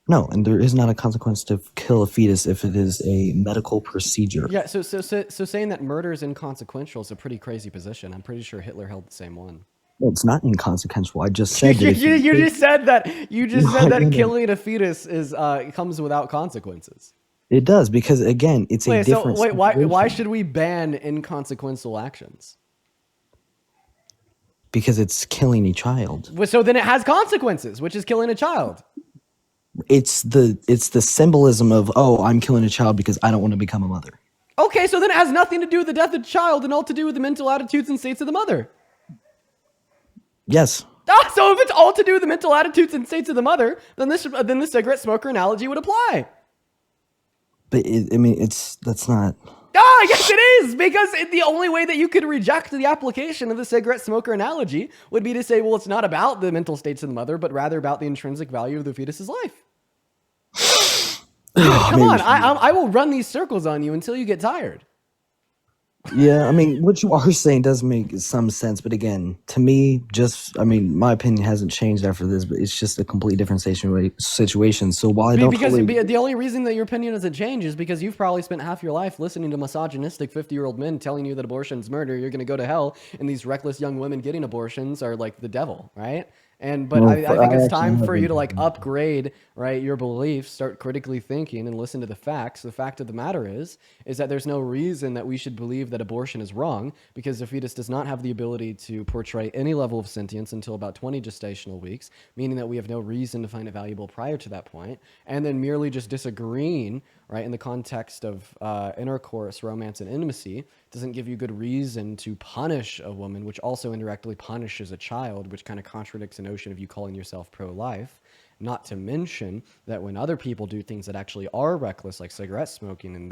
No, and there is not a consequence to kill a fetus if it is a medical procedure. Yeah, so saying that murder is inconsequential is a pretty crazy position. I'm pretty sure Hitler held the same one. Well, it's not inconsequential. I just said that you just said that killing a fetus comes without consequences. It does, because again, it's a different situation. Why should we ban inconsequential actions? Because it's killing a child. So then it has consequences, which is killing a child. It's the symbolism of, I'm killing a child because I don't want to become a mother. Okay, so then it has nothing to do with the death of the child and all to do with the mental attitudes and states of the mother. Yes. So if it's all to do with the mental attitudes and states of the mother, then the cigarette smoker analogy would apply. But that's not. Yes, it is, because the only way that you could reject the application of the cigarette smoker analogy would be to say, well, it's not about the mental states of the mother, but rather about the intrinsic value of the fetus's life. Come on, I will run these circles on you until you get tired. Yeah, I mean, what you are saying does make some sense, but again, to me, my opinion hasn't changed after this, but it's just a completely different situation. So while I don't the only reason that your opinion doesn't change is because you've probably spent half your life listening to misogynistic 50-year-old men telling you that abortion's murder, you're going to go to hell, and these reckless young women getting abortions are like the devil, right? I think it's time for you to upgrade, right, your beliefs, start critically thinking and listen to the facts. The fact of the matter is that there's no reason that we should believe that abortion is wrong, because the fetus does not have the ability to portray any level of sentience until about 20 gestational weeks, meaning that we have no reason to find it valuable prior to that point. And then merely just disagreeing, right, in the context of intercourse, romance, and intimacy doesn't give you good reason to punish a woman, which also indirectly punishes a child, which kind of contradicts the notion of you calling yourself pro-life. Not to mention that when other people do things that actually are reckless, like cigarette smoking, and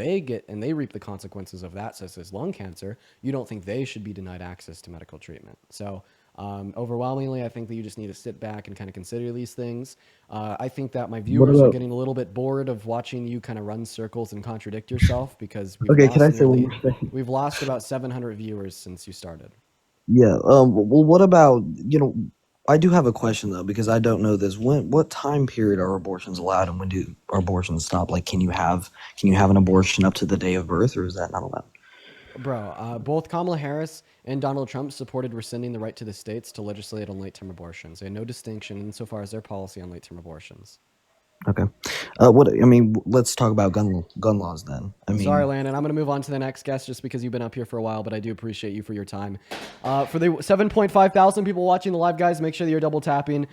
they reap the consequences of that, such as lung cancer, you don't think they should be denied access to medical treatment. So overwhelmingly, I think that you just need to sit back and kind of consider these things. I think that my viewers are getting a little bit bored of watching you kind of run circles and contradict yourself, because we've lost about 700 viewers since you started. Yeah. Well, what about, I do have a question though, because I don't know this. What time period are abortions allowed, and when do abortions stop? Like, can you have an abortion up to the day of birth, or is that not allowed? Bro, both Kamala Harris and Donald Trump supported rescinding the right to the states to legislate on late-term abortions. They had no distinction insofar as their policy on late-term abortions. Okay. Let's talk about gun laws then. Sorry, Landon. I'm going to move on to the next guest just because you've been up here for a while, but I do appreciate you for your time. For the 7.5 thousand people watching the live, guys, make sure that you're double tapping.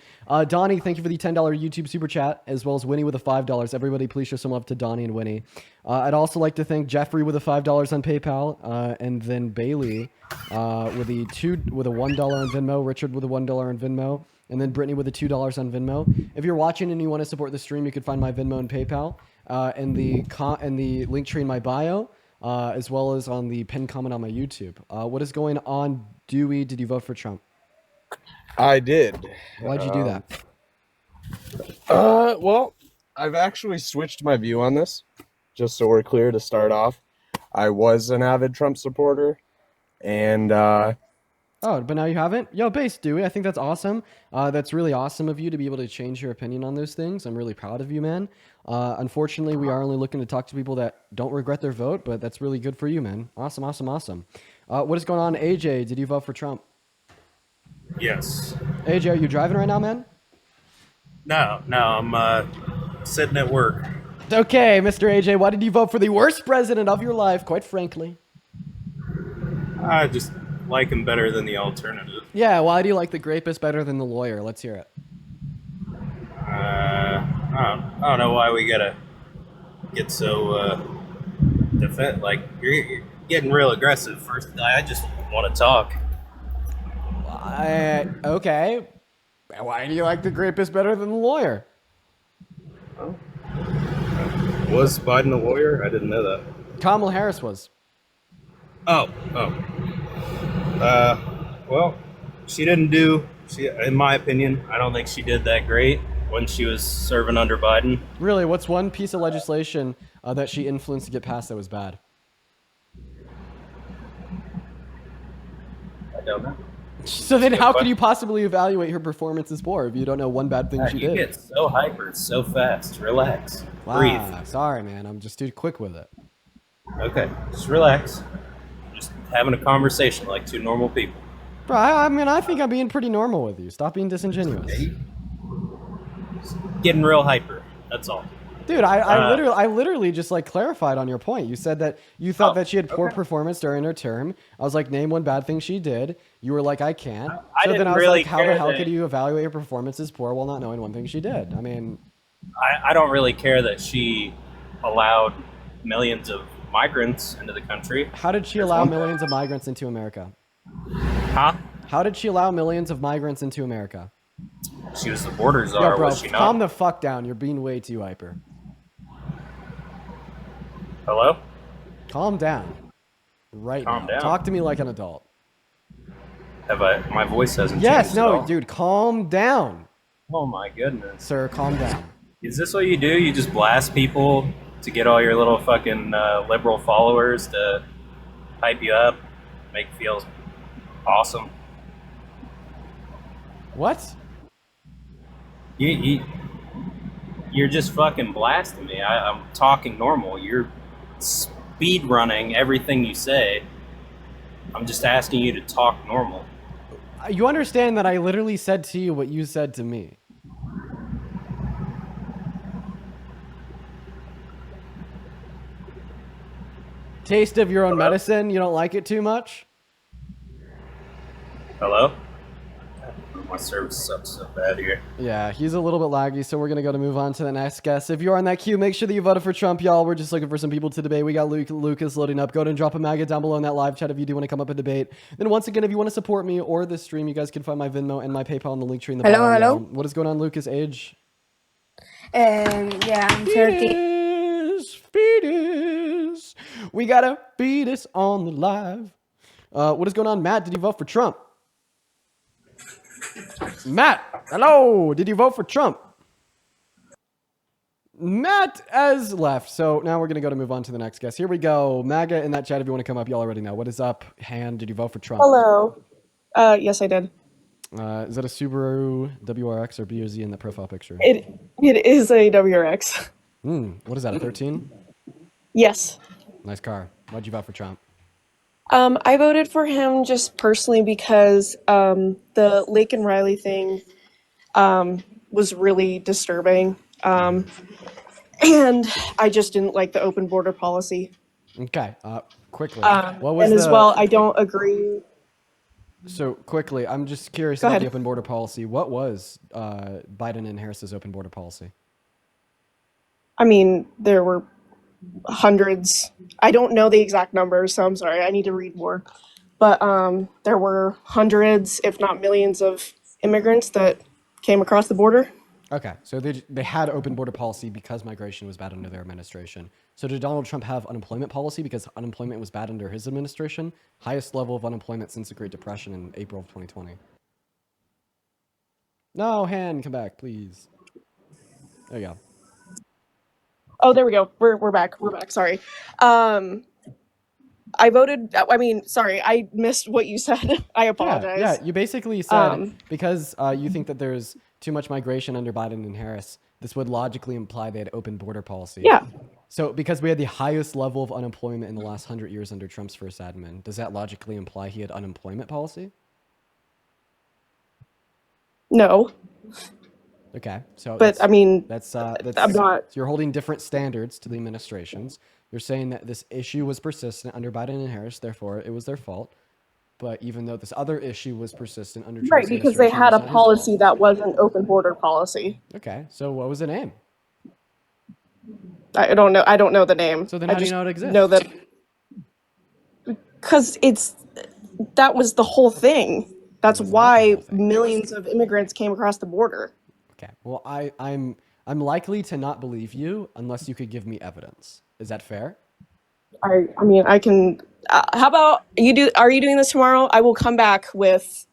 Donnie, thank you for the $10 YouTube super chat, as well as Winnie with the $5. Everybody, please show some love to Donnie and Winnie. I'd also like to thank Jeffrey with a $5 on PayPal, and then Bailey with a $1 on Venmo, Richard with a $1 on Venmo, and then Brittany with a $2 on Venmo. If you're watching and you want to support the stream, you can find my Venmo and PayPal in the link tree in my bio, as well as on the pinned comment on my YouTube. What is going on, Dewey? Did you vote for Trump? I did. Why'd you do that? Well, I've actually switched my view on this, just so we're clear to start off. I was an avid Trump supporter, and oh, but now you haven't? Yo, base, Dewey, I think that's awesome. That's really awesome of you to be able to change your opinion on those things. I'm really proud of you, man. Unfortunately, we are only looking to talk to people that don't regret their vote, but that's really good for you, man. Awesome, awesome, awesome. What is going on, AJ? Did you vote for Trump? Yes. AJ, are you driving right now, man? No, I'm sitting at work. Okay, Mr. AJ, why did you vote for the worst president of your life, quite frankly? I just like him better than the alternative. Yeah, why do you like the rapist better than the lawyer? Let's hear it. I don't know why we gotta get so like you're getting real aggressive. First, I just want to talk. Okay. Why do you like the rapist better than the lawyer? Was Biden a lawyer? I didn't know that. Kamala Harris was. Oh. Well, she didn't do. In my opinion, I don't think she did that great when she was serving under Biden. Really, what's one piece of legislation that she influenced to get passed that was bad? I don't know. So then how could you possibly evaluate her performance as poor if you don't know one bad thing she did? You get so hyper so fast. Relax. Wow, Breathe. sorry, man. I'm just too quick with it. Okay, just relax. Just having a conversation like two normal people. Bro, I mean, I think I'm being pretty normal with you. Stop being disingenuous. Getting real hyper. That's all. Dude, I literally just like clarified on your point. You said that you thought that she had poor performance during her term. I was like, name one bad thing she did. You were like, I can't. So then I was like, how the hell could you evaluate her performance as poor while not knowing one thing she did? I mean, I don't really care that she allowed millions of migrants into the country. How did she allow millions of migrants into America? Huh? How did she allow millions of migrants into America? She was the border czar, Yo, bro, was she not? calm the fuck down. You're being way too hyper. Hello? Calm down. Right now. Calm down. Talk to me like an adult. My voice hasn't Yes, changed at no, all. dude, calm down. Oh my goodness. Sir, calm down. Is this what you do? You just blast people to get all your little fucking liberal followers to hype you up, make you feel awesome? What? You're just fucking blasting me. I'm talking normal. You're speed running everything you say. I'm just asking you to talk normal. You understand that I literally said to you what you said to me. Taste of your own medicine? You don't like it too much? Hello? My service sucks so bad here. Yeah, he's a little bit laggy, so we're going to go to move on to the next guest. If you're on that queue, make sure that you voted for Trump, y'all. We're just looking for some people to debate. We got Lucas loading up. Go ahead and drop a maga down below in that live chat if you do want to come up and debate. Then once again, if you want to support me or this stream, you guys can find my Venmo and my PayPal in the link tree in the bio. Hello. What is going on, Lucas? Age? Yeah, I'm 30. Fetus. We got a fetus on the live. What is going on, Matt? Did you vote for Trump? Matt, hello. Did you vote for Trump? Matt has left. So now we're going to go to move on to the next guest. Here we go. MAGA in that chat. If you want to come up, you already know. What is up? Hand, did you vote for Trump? Hello. Yes, I did. Is that a Subaru WRX or BOZ in the profile picture? It is a WRX. What is that, a 13? Yes. Nice car. Why'd you vote for Trump? I voted for him just personally because the Lake and Riley thing was really disturbing. And I just didn't like the open border policy. Okay. Quickly. What was and as well, I don't agree. So quickly, I'm just curious Go about ahead. the open border policy. What was Biden and Harris's open border policy? I mean, there were hundreds. I don't know the exact numbers, so I'm sorry. I need to read more. But there were hundreds, if not millions, of immigrants that came across the border. Okay, so they had open border policy because migration was bad under their administration. So did Donald Trump have unemployment policy because unemployment was bad under his administration? Highest level of unemployment since the Great Depression in April of 2020. No, Han, come back, please. There you go. Oh, there we go. We're back. We're back. Sorry. I voted. I mean, sorry, I missed what you said. I apologize. Yeah, you basically said because you think that there's too much migration under Biden and Harris, this would logically imply they had open border policy. Yeah. So because we had the highest level of unemployment in the last 100 years under Trump's first admin, does that logically imply he had unemployment policy? No. Okay, so but I mean, that's I'm not. You're holding different standards to the administrations. You're saying that this issue was persistent under Biden and Harris, therefore it was their fault. But even though this other issue was persistent under Trump's Right, because they had a administration, it's not his policy fault. that wasn't open border policy. Okay, so what was the name? I don't know. I don't know the name. So then I how do you just know it exists? know that because that was the whole thing. That's why millions of immigrants came across the border. Okay, well I'm likely to not believe you unless you could give me evidence. Is that fair? I mean, I can. How about you do? Are you doing this tomorrow? I will come back with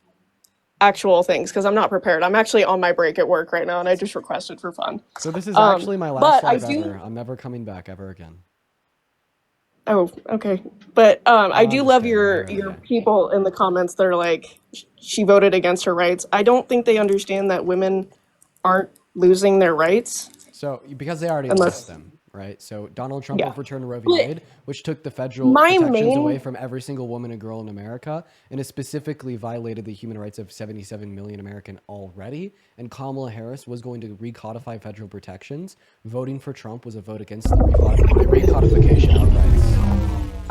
actual things because I'm not prepared. I'm actually on my break at work right now, and I just requested for fun. So this is actually my last but live I do, ever. I'm never coming back ever again. Oh, okay. But I do love your people in the comments that are like, she voted against her rights. I don't think they understand that women aren't losing their rights. So because they already Unless- lost them, right? So Donald Trump Yeah. overturned Roe v. But Wade, which took the federal my protections main- away from every single woman and girl in America, and it specifically violated the human rights of 77 million American already. And Kamala Harris was going to recodify federal protections. Voting for Trump was a vote against the recodification of rights.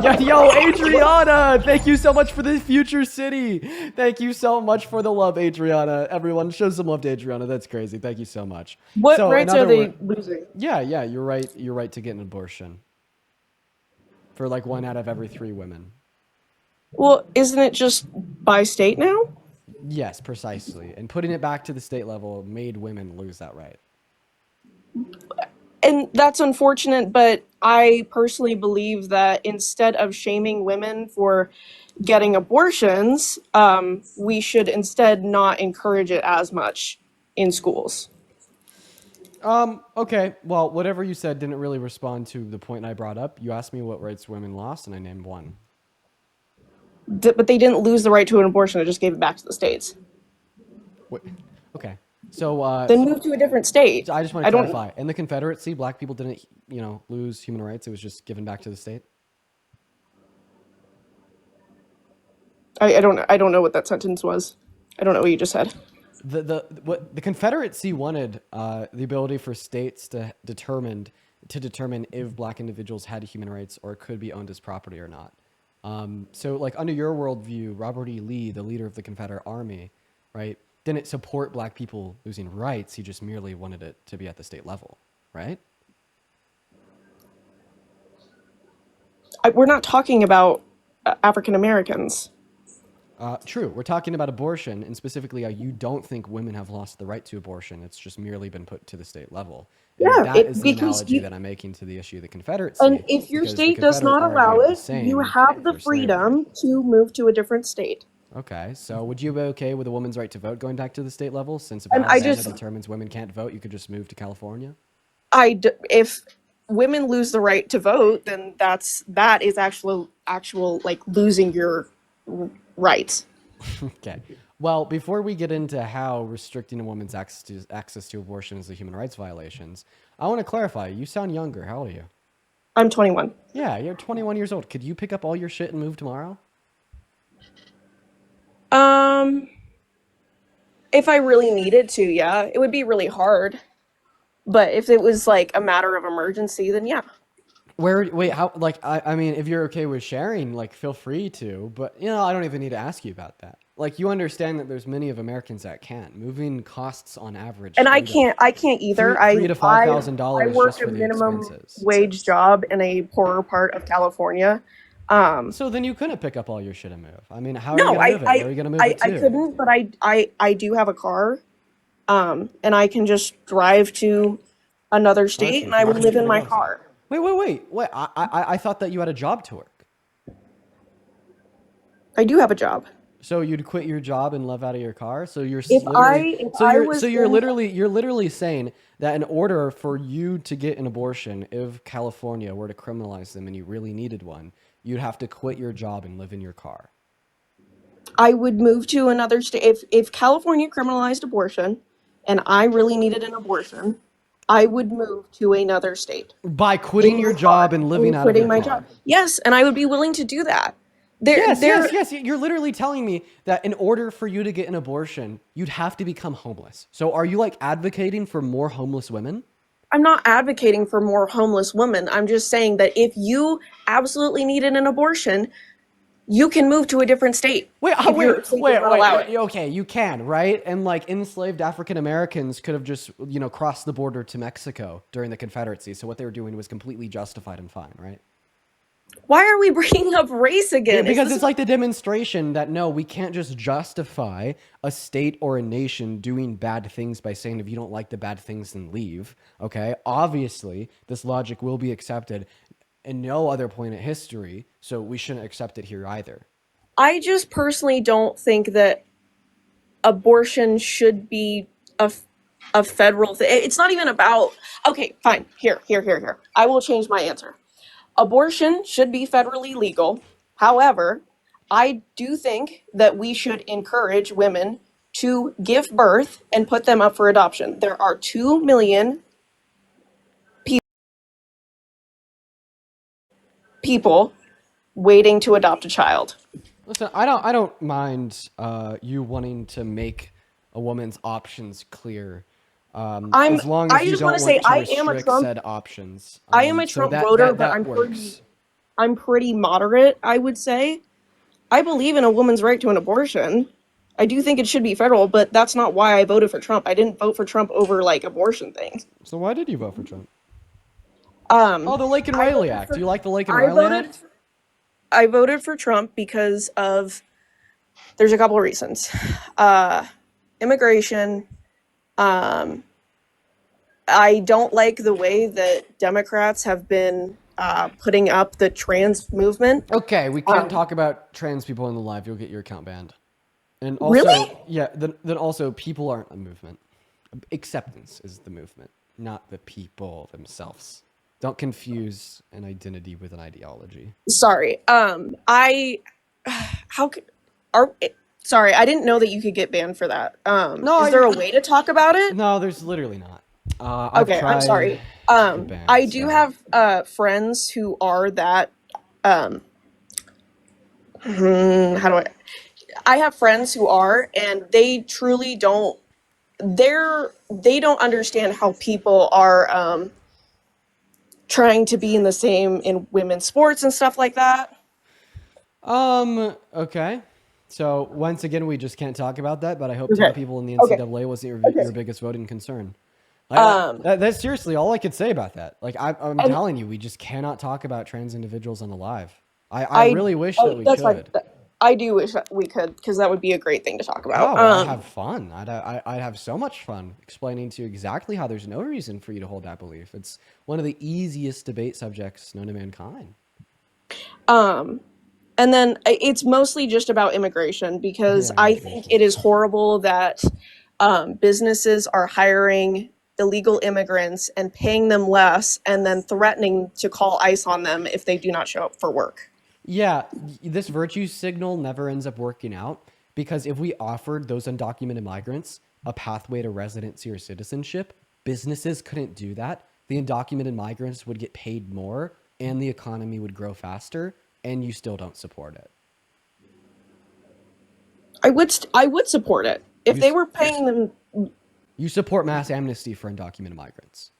Yeah, yo, Adriana! Thank you so much for the future city. Thank you so much for the love, Adriana. Everyone, show some love to Adriana. That's crazy. Thank you so much. What So, rights in are other they wor- losing? Yeah, you're right. You're right to get an abortion. For like 1 out of every 3 women. Well, isn't it just by state now? Yes, precisely. And putting it back to the state level made women lose that right. And that's unfortunate, but I personally believe that instead of shaming women for getting abortions, we should instead not encourage it as much in schools. Okay. Well, whatever you said didn't really respond to the point I brought up. You asked me what rights women lost, and I named one. But they didn't lose the right to an abortion, they just gave it back to the states. Wait, okay. So, Then move to a different state. I just want to I don't- clarify. In the Confederacy, black people didn't, lose human rights. It was just given back to the state. I don't know what that sentence was. I don't know what you just said. What the Confederacy wanted the ability for states to determine if black individuals had human rights or could be owned as property or not. So like under your worldview, Robert E. Lee, the leader of the Confederate Army, right, didn't support black people losing rights. He just merely wanted it to be at the state level, right? We're not talking about African Americans. True. We're talking about abortion, and specifically how you don't think women have lost the right to abortion. It's just merely been put to the state level. And Yeah, that is the because analogy you- that I'm making to the issue of the Confederacy. And if your because the state does not Confederate allow argued the it, same you have the for slavery. freedom to move to a different state. Okay, so would you be okay with a woman's right to vote going back to the state level? Since if And I Alabama just- determines women can't vote, you could just move to California? If women lose the right to vote, then that is actual like losing your rights. Okay. Well, before we get into how restricting a woman's access to abortion is a human rights violations, I want to clarify. You sound younger. How old are you? I'm 21. Yeah, you're 21 years old. Could you pick up all your shit and move tomorrow? If I really needed to, yeah, it would be really hard. But if it was like a matter of emergency, then yeah. Wait, how, like, I mean, if you're okay with sharing, like, feel free to, but, I don't even need to ask you about that. Like, you understand that there's many of Americans that can't. Moving costs on average. And I can't either. $3,000 to $5,000 I work just for a the minimum expenses. wage job in a poorer part of California. So then you couldn't pick up all your shit and move. I mean, how are you gonna move it? Where are you gonna move it to? I couldn't, but I do have a car, and I can just drive to another state, and I would live in my car. Wait. I thought that you had a job to work. I do have a job. So you'd quit your job and live out of your car? So you're If you're literally saying that in order for you to get an abortion, if California were to criminalize them and you really needed one, you'd have to quit your job and live in your car. I would move to another state. If California criminalized abortion and I really needed an abortion, I would move to another state. By quitting your job and living out of your car. Job. Yes, and I would be willing to do that. Yes. You're literally telling me that in order for you to get an abortion, you'd have to become homeless. So are you like advocating for more homeless women? I'm not advocating for more homeless women. I'm just saying that if you absolutely needed an abortion, you can move to a different state. Wait. Okay, you can, right? And like enslaved African Americans could have just, crossed the border to Mexico during the Confederacy. So what they were doing was completely justified and fine, right? Why are we bringing up race again? Because it's like the demonstration that no, we can't just justify a state or a nation doing bad things by saying if you don't like the bad things, then leave. Okay, obviously this logic will be accepted in no other point in history, so we shouldn't accept it here either. I just personally don't think that abortion should be a federal thing. It's not even about. Okay, fine. Here. I will change my answer. Abortion should be federally legal. However, I do think that we should encourage women to give birth and put them up for adoption. There are 2 million people waiting to adopt a child. Listen, I don't mind you wanting to make a woman's options clear. As long as you don't want to restrict said options. I am a Trump voter, but I'm pretty moderate, I would say. I believe in a woman's right to an abortion. I do think it should be federal, but that's not why I voted for Trump. I didn't vote for Trump over like abortion things. So why did you vote for Trump? The Lake and Riley Act. Do you like the Lake and Riley Act? I voted for Trump because of there's a couple of reasons. Immigration. I don't like the way that Democrats have been putting up the trans movement. Okay, we can't talk about trans people in the live. You'll get your account banned. And also, really? Yeah. Then also, people aren't a movement. Acceptance is the movement, not the people themselves. Don't confuse an identity with an ideology. Sorry. Sorry, I didn't know that you could get banned for that. Is there a way to talk about it? No, there's literally not. Okay, I'm sorry. I do have friends who are that. I have friends who are, and they truly don't. They don't understand how people are trying to be in the same in women's sports and stuff like that. Okay. So once again, we just can't talk about that, but I hope telling people in the NCAA wasn't your biggest voting concern. That's seriously all I could say about that. Like I'm telling you, we just cannot talk about trans individuals on the live. I really wish that we could. Fine. I do wish that we could, because that would be a great thing to talk about. I'd have fun. I'd have so much fun explaining to you exactly how there's no reason for you to hold that belief. It's one of the easiest debate subjects known to mankind. And then it's mostly just about immigration, because I think it is horrible that businesses are hiring illegal immigrants and paying them less and then threatening to call ICE on them if they do not show up for work. Yeah, this virtue signal never ends up working out, because if we offered those undocumented migrants a pathway to residency or citizenship, businesses couldn't do that. The undocumented migrants would get paid more and the economy would grow faster, and you still don't support it. I would support it if they were paying them. You support mass amnesty for undocumented migrants.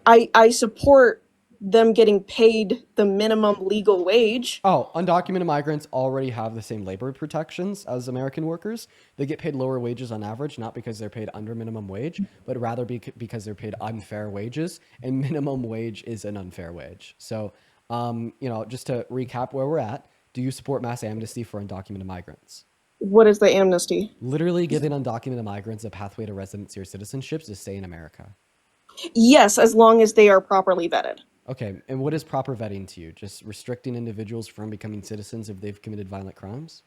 I support them getting paid the minimum legal wage. Oh, undocumented migrants already have the same labor protections as American workers. They get paid lower wages on average, not because they're paid under minimum wage, but rather because they're paid unfair wages, and minimum wage is an unfair wage. So, just to recap where we're at, do you support mass amnesty for undocumented migrants? What is the amnesty? Literally giving undocumented migrants a pathway to residency or citizenship to stay in America. Yes, as long as they are properly vetted. Okay, and what is proper vetting to you? Just restricting individuals from becoming citizens if they've committed violent crimes?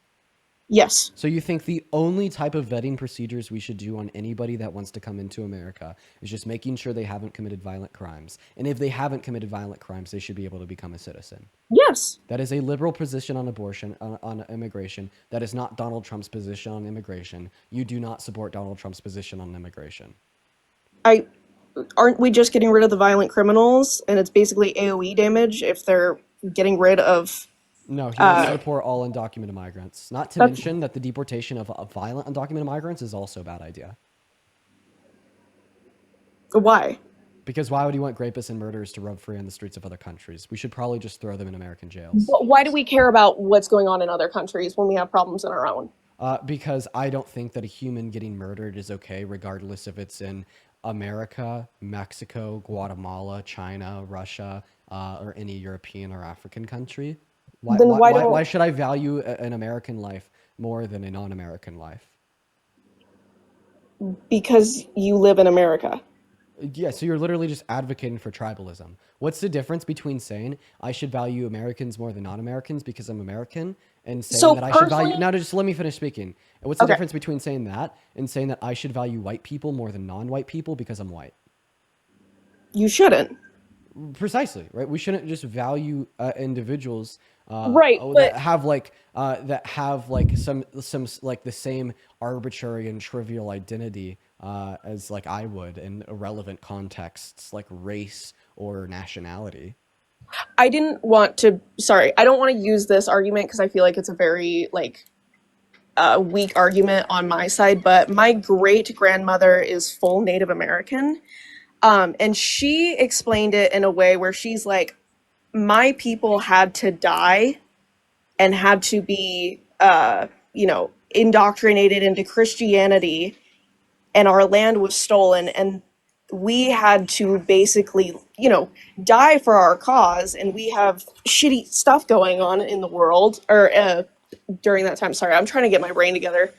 Yes. So you think the only type of vetting procedures we should do on anybody that wants to come into America is just making sure they haven't committed violent crimes. And if they haven't committed violent crimes, they should be able to become a citizen. Yes. That is a liberal position on abortion, on immigration. That is not Donald Trump's position on immigration. You do not support Donald Trump's position on immigration. Aren't we just getting rid of the violent criminals, and it's basically AOE damage if they're getting rid of... No, he wants to deport all undocumented migrants. Not to mention that the deportation of violent undocumented migrants is also a bad idea. Why? Because why would you want rapists and murderers to run free on the streets of other countries? We should probably just throw them in American jails. But why do we care about what's going on in other countries when we have problems in our own? Because I don't think that a human getting murdered is okay, regardless if it's in America, Mexico, Guatemala, China, Russia, or any European or African country. Why should I value an American life more than a non-American life? Because you live in America. Yeah, so you're literally just advocating for tribalism. What's the difference between saying I should value Americans more than non-Americans because I'm American, and saying that I should value... Now, just let me finish speaking. And what's the difference between saying that and saying that I should value white people more than non-white people because I'm white? You shouldn't. Precisely, right? We shouldn't just value individuals right, that have some like the same arbitrary and trivial identity as like I would in irrelevant contexts like race or nationality. I don't want to use this argument because I feel like it's a very weak argument on my side, but my great grandmother is full Native American. And she explained it in a way where she's like, my people had to die and had to be, indoctrinated into Christianity, and our land was stolen, and we had to basically, die for our cause, and we have shitty stuff going on in the world, or during that time. Sorry, I'm trying to get my brain together.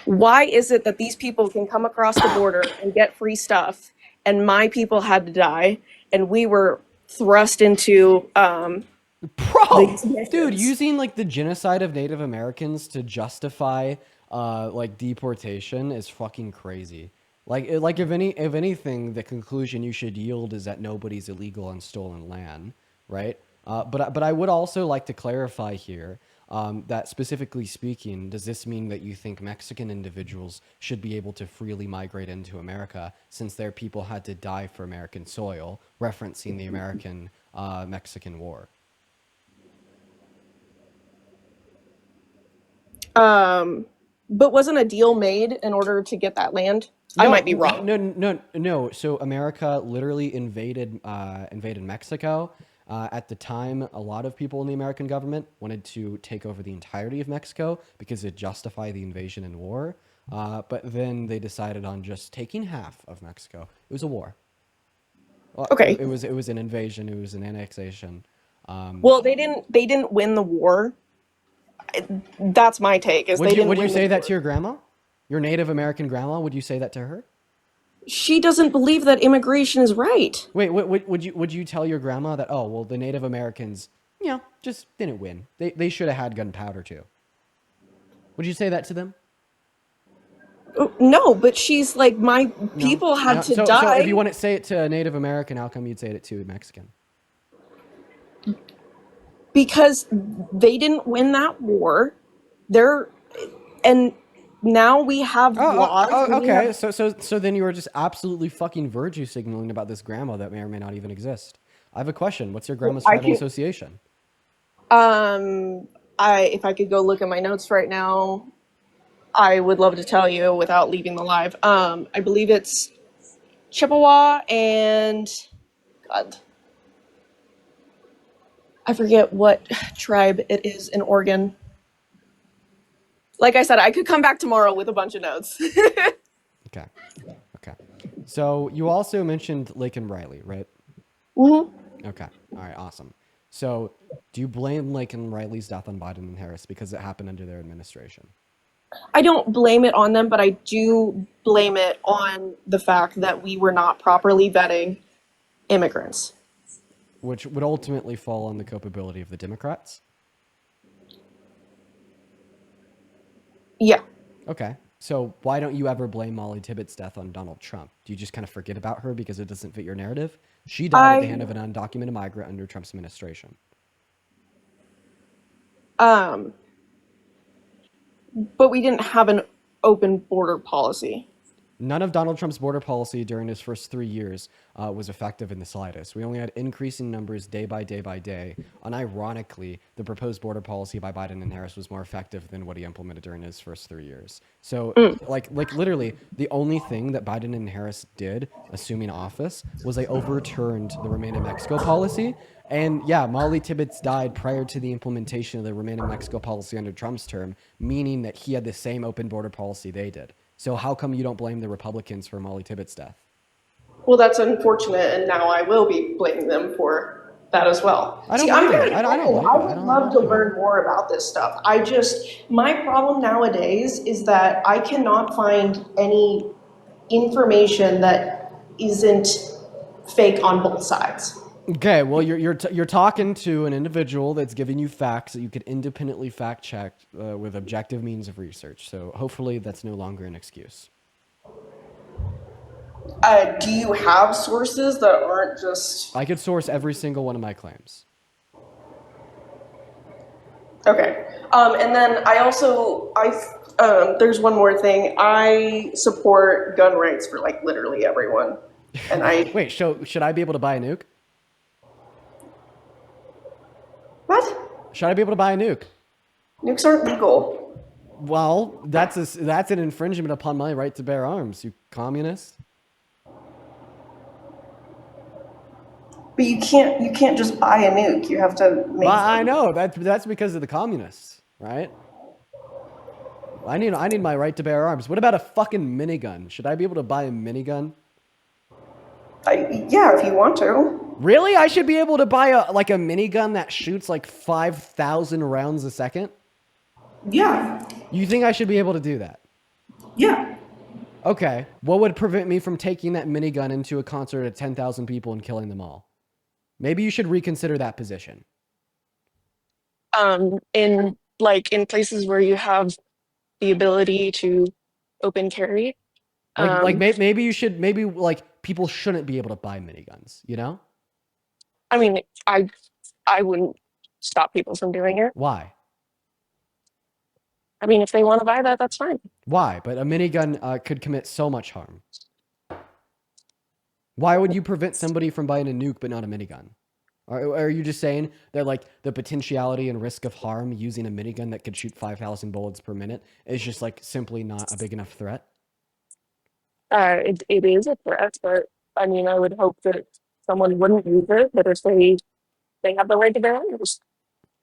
Why is it that these people can come across the border and get free stuff, and my people had to die, and we were thrust into dude, using like the genocide of Native Americans to justify deportation is fucking crazy. If anything, the conclusion you should yield is that nobody's illegal on stolen land, right? But I would also like to clarify here that specifically speaking, does this mean that you think Mexican individuals should be able to freely migrate into America since their people had to die for American soil, referencing the American-Mexican War? But wasn't a deal made in order to get that land? I might be wrong. No. So America literally invaded Mexico. At the time, a lot of people in the American government wanted to take over the entirety of Mexico because it justified the invasion and war. But then they decided on just taking half of Mexico. It was a war. Okay. It was an invasion. It was an annexation. Well, they didn't win the war. That's my take. Would you say that to your grandma? Your Native American grandma? Would you say that to her? She doesn't believe that immigration is right. Wait, would you tell your grandma that, oh, well, the Native Americans, just didn't win. They should have had gunpowder too. Would you say that to them? No, but she's like, my people had to die. So if you want to say it to a Native American, how come you'd say it to a Mexican? Because they didn't win that war. And now we have laws. Okay. So then you were just absolutely fucking virtue signaling about this grandma that may or may not even exist. I have a question. What's your grandma's tribal association? If I could go look at my notes right now, I would love to tell you without leaving the live. I believe it's Chippewa and I forget what tribe it is in Oregon. Like I said, I could come back tomorrow with a bunch of notes. Okay. Okay. So you also mentioned Laken Riley, right? Mm-hmm. Okay. All right. Awesome. So do you blame Laken Riley's death on Biden and Harris because it happened under their administration? I don't blame it on them, but I do blame it on the fact that we were not properly vetting immigrants. Which would ultimately fall on the culpability of the Democrats? Yeah. Okay. So why don't you ever blame Molly Tibbetts' death on Donald Trump? Do you just kind of forget about her because it doesn't fit your narrative? She died at the hand of an undocumented migrant under Trump's administration. But we didn't have an open border policy. None of Donald Trump's border policy during his first 3 years was effective in the slightest. We only had increasing numbers day by day by day. Unironically, the proposed border policy by Biden and Harris was more effective than what he implemented during his first 3 years. So, like literally, the only thing that Biden and Harris did, assuming office, was they overturned the Remain in Mexico policy. And yeah, Molly Tibbetts died prior to the implementation of the Remain in Mexico policy under Trump's term, meaning that he had the same open border policy they did. So how come you don't blame the Republicans for Molly Tibbetts' death? Well, that's unfortunate, and now I will be blaming them for that as well. I don't blame you. I don't blame you. I would love to learn more about this stuff. My problem nowadays is that I cannot find any information that isn't fake on both sides. Okay, well, you're talking to an individual that's giving you facts that you could independently fact check with objective means of research. So hopefully that's no longer an excuse. Do you have sources that aren't just... I could source every single one of my claims. Okay. And then there's one more thing. I support gun rights for like literally everyone. And Wait, so should I be able to buy a nuke? What? Should I be able to buy a nuke? Nukes aren't legal. Well, that's an infringement upon my right to bear arms, you communist. But you can't just buy a nuke. You have to make. Well, I know that's because of the communists, right? I need my right to bear arms. What about a fucking minigun? Should I be able to buy a minigun? Yeah, if you want to. Really? I should be able to buy a minigun that shoots like 5,000 rounds a second? Yeah. You think I should be able to do that? Yeah. Okay. What would prevent me from taking that minigun into a concert of 10,000 people and killing them all? Maybe you should reconsider that position. In places where you have the ability to open carry. Maybe people shouldn't be able to buy miniguns, you know? I mean, I wouldn't stop people from doing it. Why? I mean, if they want to buy that, that's fine. Why? But a minigun could commit so much harm. Why would you prevent somebody from buying a nuke but not a minigun? Are you just saying that like the potentiality and risk of harm using a minigun that could shoot 5,000 bullets per minute is just like simply not a big enough threat? It is a threat, but I mean, I would hope that someone wouldn't use it, but if they have the right to bear arms,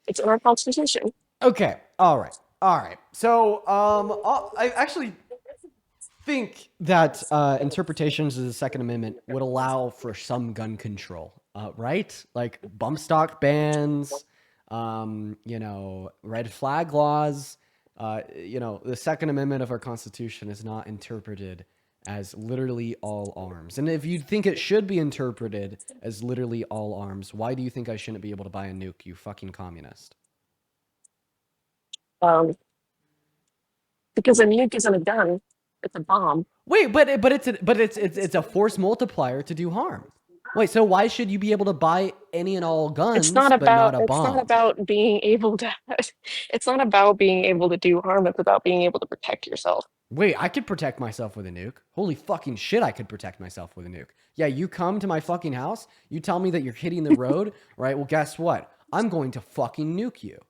it's in our Constitution. Okay. All right. So, I actually think that interpretations of the Second Amendment would allow for some gun control, right? Like bump stock bans, red flag laws. The Second Amendment of our Constitution is not interpreted as literally all arms. And if you think it should be interpreted as literally all arms, why do you think I shouldn't be able to buy a nuke, you fucking communist? Because a nuke isn't a gun; it's a bomb. Wait, but it's a force multiplier to do harm. Wait, so why should you be able to buy any and all guns? It's not but about. not a It's bomb? not about being able to. It's not about being able to do harm. It's about being able to protect yourself. Wait, I could protect myself with a nuke. Holy fucking shit, I could protect myself with a nuke. Yeah, you come to my fucking house, you tell me that you're hitting the road, right? Well, guess what? I'm going to fucking nuke you.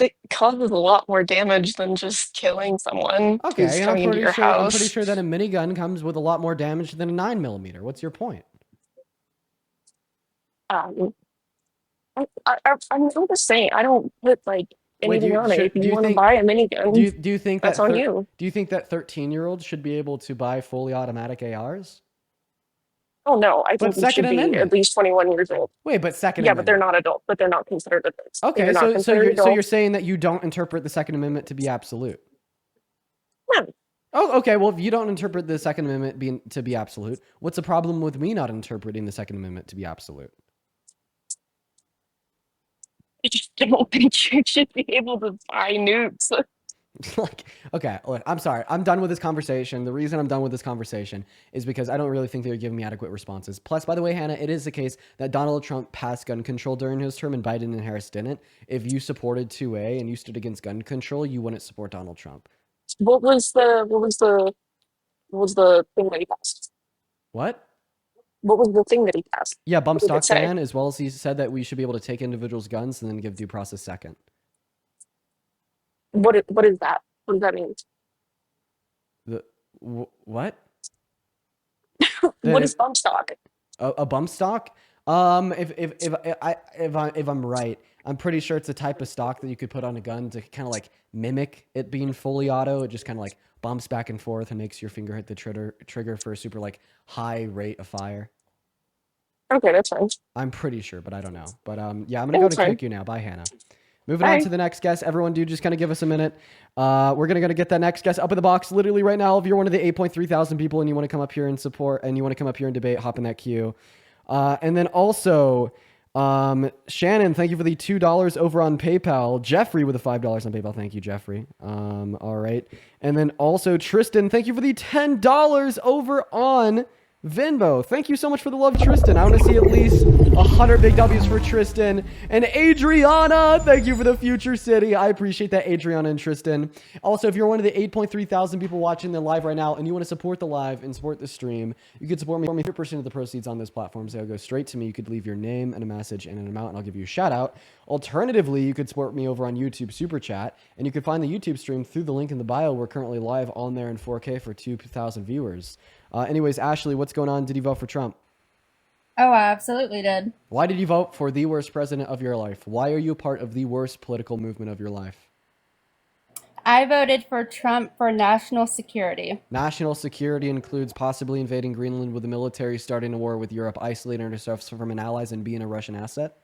It causes a lot more damage than just killing someone who's Okay, and coming into your I'm house. pretty sure that a minigun comes with a lot more damage than a 9mm. What's your point? I'm just saying, I don't put like Wait, anything on it. If do you you want to think buy a minigun, do you think that's that on you. do you think that 13-year-olds should be able to buy fully automatic ARs? Oh no, I But think you Second should be Amendment. at least 21 years old. Wait, but Second Yeah, but they're Amendment. not adult, but they're not considered adults. Okay, They're not so considered you're adults. saying that you don't interpret the Second Amendment to be absolute. No. Oh, okay. Well, if you don't interpret the Second Amendment to be absolute, what's the problem with me not interpreting the Second Amendment to be absolute? I just don't think you should be able to buy nukes. Like, okay, look, I'm sorry. I'm done with this conversation. The reason I'm done with this conversation is because I don't really think they're giving me adequate responses. Plus, by the way, Hannah, it is the case that Donald Trump passed gun control during his term and Biden and Harris didn't. If you supported 2A and you stood against gun control, you wouldn't support Donald Trump. What was the thing that he passed? What? What was the thing that he passed? Yeah, bump What did it stock say? ban, as well as he said that we should be able to take individuals' guns and then give due process second. What is that? What does that mean? What? What is bump stock? A bump stock? If I'm right, I'm pretty sure it's a type of stock that you could put on a gun to kind of like mimic it being fully auto. It just kind of like bumps back and forth and makes your finger hit the trigger for a super like high rate of fire. Okay, that's fine. I'm pretty sure, but I don't know. But yeah, I'm gonna go to kick you now. Bye, Hannah. Moving on to the next guest. Everyone, dude, just kind of give us a minute. We're going to get that next guest up in the box literally right now. If you're one of the 8.3 thousand people and you want to come up here and support and you want to come up here and debate, hop in that queue. And then also, Shannon, thank you for the $2 over on PayPal. Jeffrey with the $5 on PayPal. Thank you, Jeffrey. All right. And then also Tristan, thank you for the $10 over on Venmo. Thank you so much for the love, Tristan. I want to see at least 100 big W's for Tristan. And Adriana, thank you for the Future City. I appreciate that, Adriana and Tristan. Also, if you're one of the 8.3 thousand people watching the live right now and you want to support the live and support the stream, you could support me. 30% of the proceeds on this platform, so it'll go straight to me. You could leave your name and a message and an amount, and I'll give you a shout out. Alternatively, you could support me over on YouTube Super Chat, and you can find the YouTube stream through the link in the bio. We're currently live on there in 4K for 2,000 viewers. Anyways, Ashley, what's going on? Did you vote for Trump? Oh, I absolutely did. Why did you vote for the worst president of your life? Why are you part of the worst political movement of your life? I voted for Trump for national security. National security includes possibly invading Greenland with the military, starting a war with Europe, isolating ourselves from an allies, and being a Russian asset?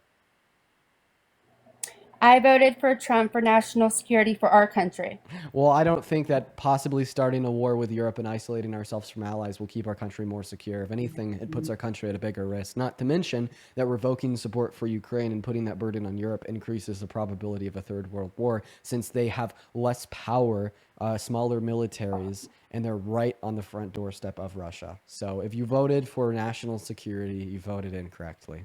I voted for Trump for national security for our country. Well, I don't think that possibly starting a war with Europe and isolating ourselves from allies will keep our country more secure. If anything, it puts our country at a bigger risk. Not to mention that revoking support for Ukraine and putting that burden on Europe increases the probability of a third world war, since they have less power, smaller militaries, and they're right on the front doorstep of Russia. So if you voted for national security, you voted incorrectly.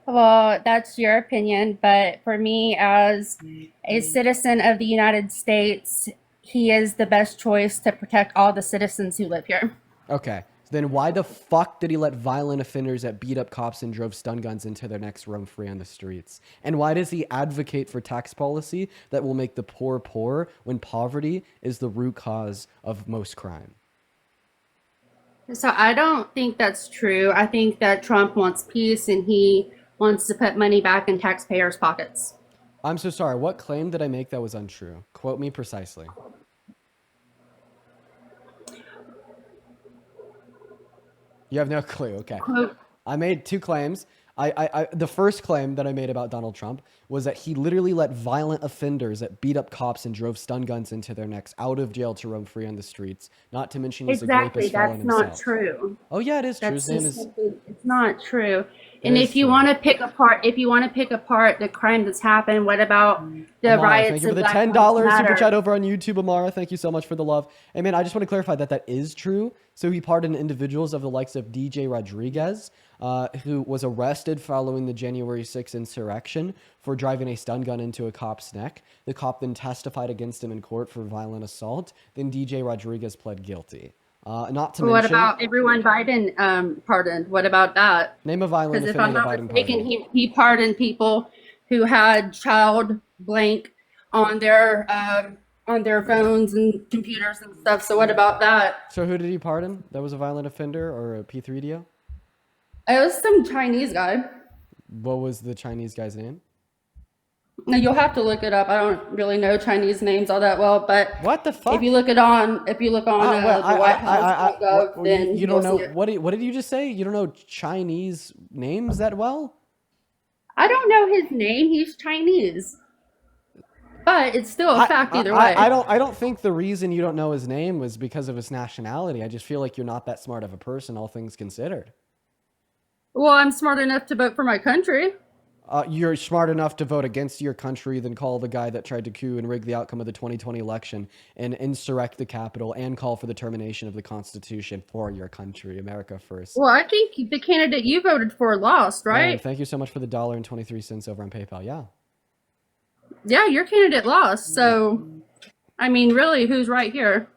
Well, that's your opinion, but for me, as a citizen of the United States, he is the best choice to protect all the citizens who live here. Okay, so then why the fuck did he let violent offenders that beat up cops and drove stun guns into their necks roam free on the streets? And why does he advocate for tax policy that will make the poor poorer when poverty is the root cause of most crime? So I don't think that's true. I think that Trump wants peace and he wants to put money back in taxpayers' pockets. I'm so sorry. What claim did I make that was untrue? Quote me precisely. You have no clue. Okay. Quote. I made two claims. The first claim that I made about Donald Trump was that he literally let violent offenders that beat up cops and drove stun guns into their necks out of jail to roam free on the streets. Not to mention he's a rapist felon himself. That's not true. Oh yeah, it is true. His name is. It's not true. And if you want to pick apart, the crime that's happened, what about the Amara, riots? thank you for the $10 super chat over on YouTube, Amara. Thank you so much for the love. Hey man, I just want to clarify that that is true. So he pardoned individuals of the likes of DJ Rodriguez, who was arrested following the January 6th insurrection for driving a stun gun into a cop's neck. The cop then testified against him in court for violent assault. Then DJ Rodriguez pled guilty. Not to mention. What about everyone Biden pardoned? What about that? Name a violent offender that Biden pardoned. He pardoned people who had child blank on their phones and computers and stuff. So what about that? So who did he pardon? That was a violent offender or a P3DO? It was some Chinese guy. What was the Chinese guy's name? No, you'll have to look it up. I don't really know Chinese names all that well, but what the fuck? If you look on the White House.gov, then you don't know see it. what did you just say? You don't know Chinese names that well? I don't know his name. He's Chinese, but it's still a fact either way. I don't think the reason you don't know his name was because of his nationality. I just feel like you're not that smart of a person, all things considered. Well, I'm smart enough to vote for my country. You're smart enough to vote against your country than call the guy that tried to coup and rig the outcome of the 2020 election and insurrect the Capitol and call for the termination of the Constitution for your country, America first. Well, I think the candidate you voted for lost, right? Man, thank you so much for the $1.23 over on PayPal. Yeah. Yeah, your candidate lost. So, I mean, really, who's right here?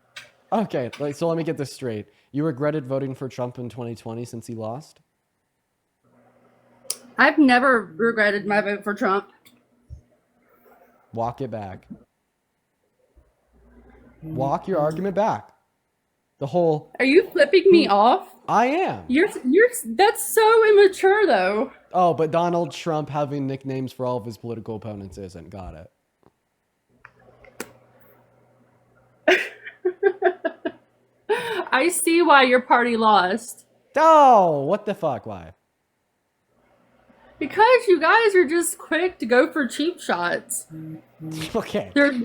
Okay, so let me get this straight. You regretted voting for Trump in 2020 since he lost? I've never regretted my vote for Trump. Walk it back. Walk your argument back. The whole... Are you flipping me off? I am. That's so immature, though. Oh, but Donald Trump having nicknames for all of his political opponents isn't. Got it. I see why your party lost. Oh, what the fuck? Why? Because you guys are just quick to go for cheap shots. Okay. There's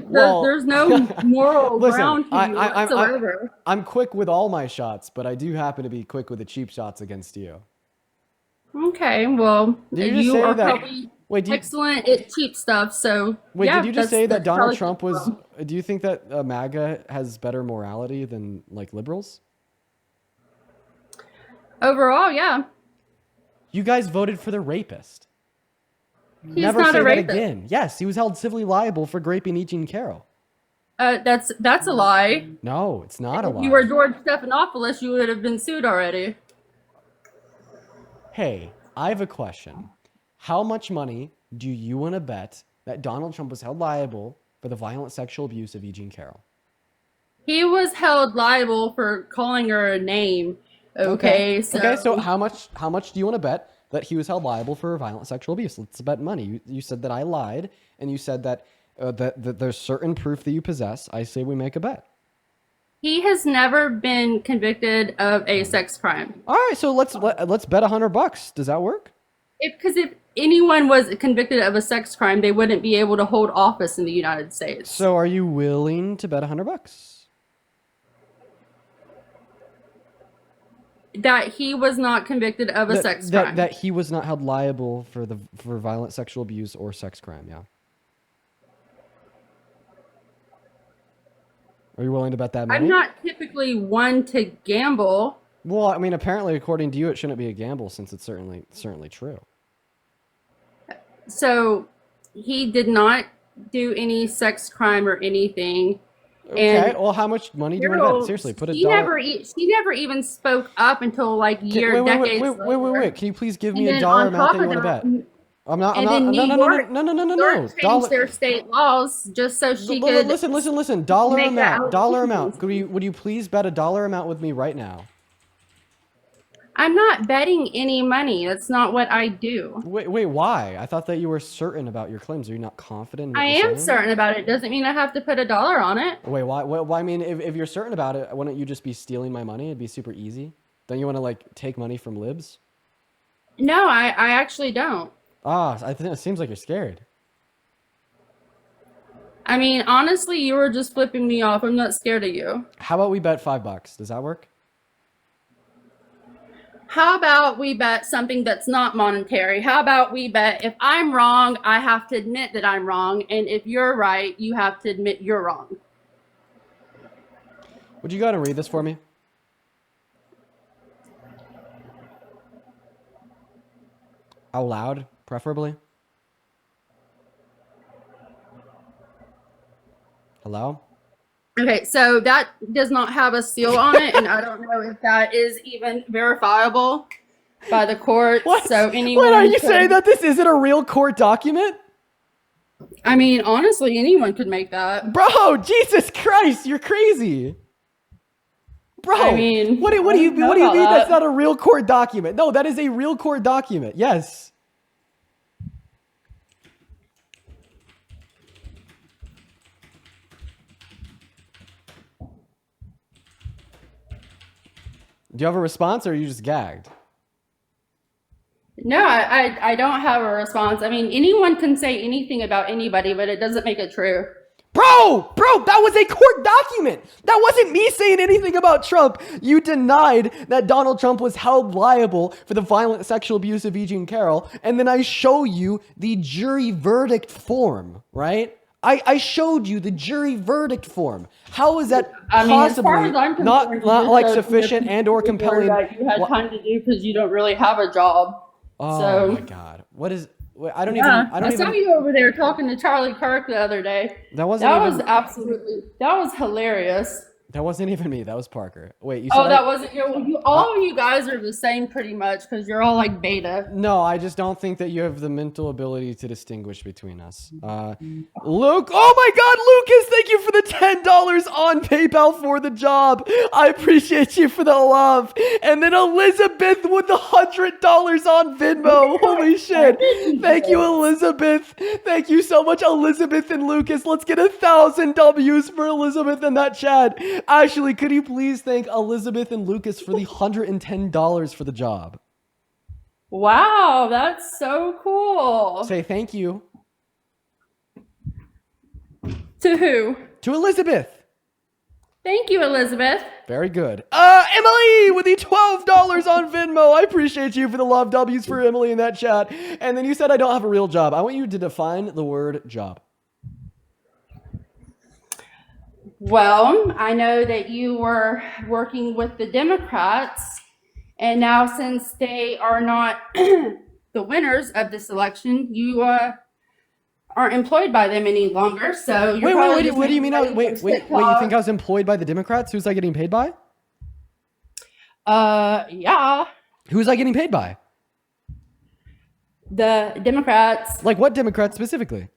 no moral ground to you whatsoever. I'm quick with all my shots, but I do happen to be quick with the cheap shots against you. Okay, well, you are probably excellent at cheap stuff, so... Wait, yeah, did you just say that Donald Trump was... Do you think that MAGA has better morality than, like, liberals? Overall, yeah. You guys voted for the rapist. He's Never not say a that rapist. again. Yes, he was held civilly liable for raping E. Jean Carroll. That's a lie. No, it's not a lie. If you were George Stephanopoulos, you would have been sued already. Hey, I have a question. How much money do you want to bet that Donald Trump was held liable for the violent sexual abuse of E. Jean Carroll? He was held liable for calling her a name. Okay, so how much do you want to bet that he was held liable for violent sexual abuse? Let's bet money. You said that I lied, and you said that that there's certain proof that you possess. I say we make a bet. He has never been convicted of a sex crime. All right, so let's bet $100. Does that work? Because if anyone was convicted of a sex crime, they wouldn't be able to hold office in the United States. So are you willing to bet $100? That he was not convicted of a sex crime. That he was not held liable for violent sexual abuse or sex crime, yeah. Are you willing to bet that money? I'm not typically one to gamble. Well, I mean, apparently, according to you, it shouldn't be a gamble since it's certainly true. So he did not do any sex crime or anything. Okay, and well, how much money do you want to bet? Seriously, put a dollar. She never even spoke up until like decades later. Wait. Can you please give me a dollar amount that you want to bet? No. Changed their state laws just so she could. Listen. Dollar amount. Would you please bet a dollar amount with me right now? I'm not betting any money. That's not what I do. Wait, why? I thought that you were certain about your claims. Are you not confident in what I you're am saying? certain about it. Doesn't mean I have to put a dollar on it. Wait, why? Well, I mean, if you're certain about it, wouldn't you just be stealing my money? It'd be super easy. Don't you want to like take money from libs? No, I actually don't. I think it seems like you're scared. I mean, honestly, you were just flipping me off. I'm not scared of you. How about we bet $5? Does that work? How about we bet something that's not monetary? How about we bet if I'm wrong, I have to admit that I'm wrong, and if you're right, you have to admit you're wrong. Would you go ahead and read this for me? Out loud, preferably. Hello? Okay, so that does not have a seal on it, and I don't know if that is even verifiable by the court. What? So anyone Wait, are you saying that this isn't a real court document? I mean, honestly, anyone could make that. Bro, Jesus Christ, you're crazy. Bro, I mean, what do you mean that's not a real court document? No, that is a real court document. Yes. Do you have a response or are you just gagged? No, I don't have a response. I mean, anyone can say anything about anybody, but it doesn't make it true. Bro, that was a court document. That wasn't me saying anything about Trump. You denied that Donald Trump was held liable for the violent sexual abuse of E. Jean Carroll, and then I show you the jury verdict form, right? I showed you the jury verdict form. How is that possibly not like sufficient and or compelling? That you had time to do because you don't really have a job. Oh my God! What is? I don't even. I saw you over there talking to Charlie Kirk the other day. That was hilarious. That wasn't even me. That was Parker. Wait, you said that wasn't you. All of you guys are the same pretty much because you're all like beta. No, I just don't think that you have the mental ability to distinguish between us. Luke, oh my God, Lucas, thank you for the $10 on PayPal for the job. I appreciate you for the love. And then Elizabeth with the $100 on Venmo. Holy shit. Thank you, Elizabeth. Thank you so much, Elizabeth and Lucas. Let's get 1,000 W's for Elizabeth in that chat. Ashley, could you please thank Elizabeth and Lucas for the $110 for the job? Wow, that's so cool. Say thank you. To who? To Elizabeth. Thank you, Elizabeth. Very good. Emily with the $12 on Venmo. I appreciate you for the love W's for Emily in that chat. And then you said I don't have a real job. I want you to define the word job. Well, I know that you were working with the Democrats, and now since they are not the winners of this election, you aren't employed by them any longer. So you're wait, what do you mean? Wait, you think I was employed by the Democrats? Who's I getting paid by? Yeah. Who's I getting paid by? The Democrats. Like what Democrats specifically?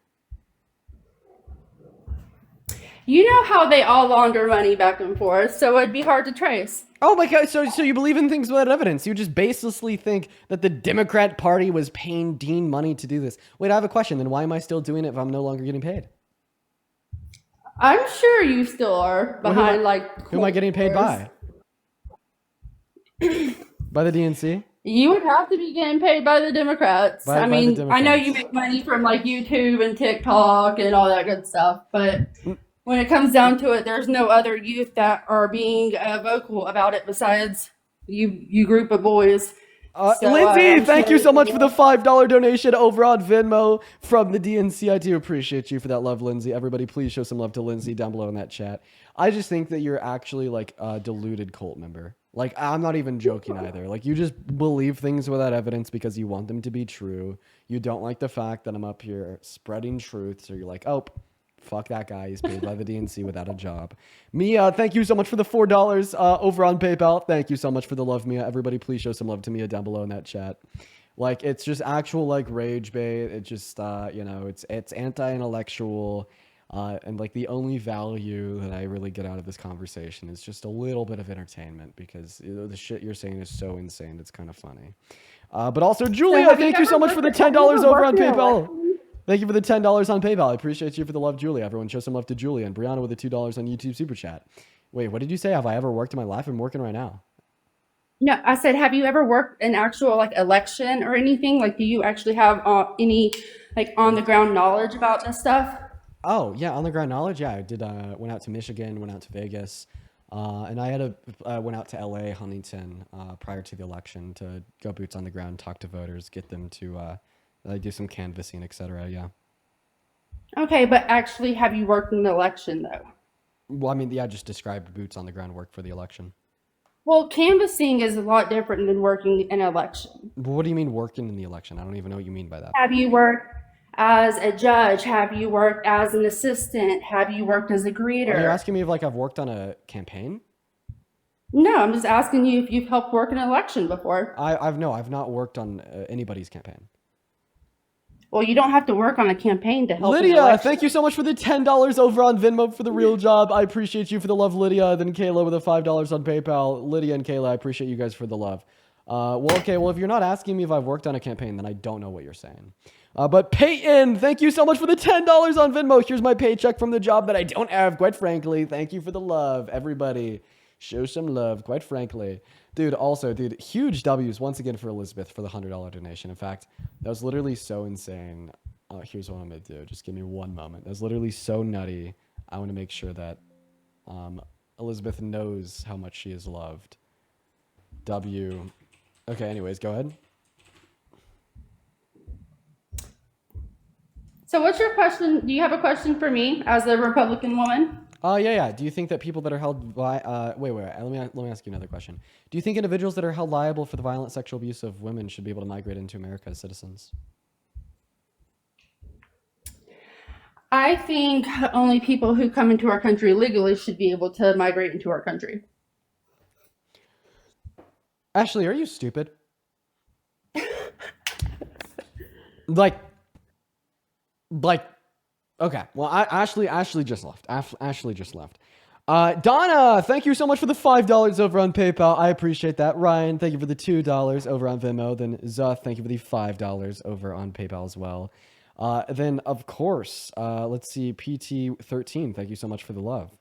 You know how they all launder money back and forth, so it'd be hard to trace. Oh my God, so you believe in things without evidence. You just baselessly think that the Democrat Party was paying Dean money to do this. Wait, I have a question. Then why am I still doing it if I'm no longer getting paid? I'm sure you still are behind Who am I getting paid by? By the DNC? You would have to be getting paid by the Democrats. I mean, I know you make money from like YouTube and TikTok and all that good stuff, but when it comes down to it, there's no other youth that are being vocal about it besides you group of boys. Lindsay, thank you so much for the $5 donation over on Venmo from the DNC. I do appreciate you for that love, Lindsay. Everybody, please show some love to Lindsay down below in that chat. I just think that you're actually like a deluded cult member. Like, I'm not even joking either. Like, you just believe things without evidence because you want them to be true. You don't like the fact that I'm up here spreading truth. So you're like, oh, fuck that guy. He's paid by the DNC without a job. Mia, thank you so much for the $4 over on PayPal. Thank you so much for the love, Mia. Everybody, please show some love to Mia down below in that chat. Like, it's just actual, like, rage bait. It just, you know, it's anti-intellectual. And, like, the only value that I really get out of this conversation is just a little bit of entertainment because the shit you're saying is so insane. It's kind of funny. But also, Julia, thank you so much for the $10 over on PayPal. Thank you for the $10 on PayPal. I appreciate you for the love, Julia. Everyone show some love to Julia. And Brianna with the $2 on YouTube Super Chat. Wait, what did you say? Have I ever worked in my life? I'm working right now. No, I said, have you ever worked an actual like election or anything? Like, do you actually have any like on the ground knowledge about this stuff? Oh yeah, on the ground knowledge. Yeah, I did. Went out to Michigan, went out to Vegas, and I went out to LA, Huntington, prior to the election to go boots on the ground, talk to voters, get them to do some canvassing, etc. Yeah. Okay, but actually, have you worked in an election though? Well, I mean, yeah, I just described boots on the ground work for the election. Well, canvassing is a lot different than working in an election. What do you mean working in the election? I don't even know what you mean by that. Have you worked as a judge? Have you worked as an assistant? Have you worked as a greeter? You're asking me if like I've worked on a campaign? No, I'm just asking you if you've helped work in an election before. I've not worked on anybody's campaign. Well, you don't have to work on a campaign to help. Lydia, thank you so much for the $10 over on Venmo for the real job. I appreciate you for the love, Lydia. Then Kayla with the $5 on PayPal. Lydia and Kayla, I appreciate you guys for the love. Okay, well, if you're not asking me if I've worked on a campaign, then I don't know what you're saying. But Peyton, thank you so much for the $10 on Venmo. Here's my paycheck from the job that I don't have, quite frankly. Thank you for the love, everybody. Show some love, quite frankly. Dude, huge W's once again for Elizabeth for the $100 donation. In fact, that was literally so insane. Here's what I'm going to do. Just give me one moment. That was literally so nutty. I want to make sure that Elizabeth knows how much she is loved. W. Okay, anyways, go ahead. So what's your question? Do you have a question for me as a Republican woman? Yeah. Do you think that people that are held wait. Let me ask you another question. Do you think individuals that are held liable for the violent sexual abuse of women should be able to migrate into America as citizens? I think only people who come into our country legally should be able to migrate into our country. Ashley, are you stupid? like, okay. Well, Ashley just left. Ashley just left. Donna, thank you so much for the $5 over on PayPal. I appreciate that. Ryan, thank you for the $2 over on Venmo. Then Zuth, thank you for the $5 over on PayPal as well. Then, of course, let's see, PT13, thank you so much for the love.